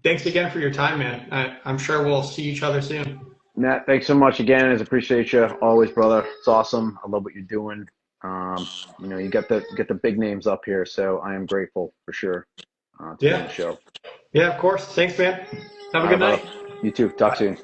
Thanks again for your time, man. I'm sure we'll see each other soon. Matt, thanks so much again. I appreciate you always, brother. It's awesome. I love what you're doing. You know, you get the big names up here, so I am grateful for sure. To be on the show. Yeah, of course. Thanks, man. Have a good night. You too. Talk soon.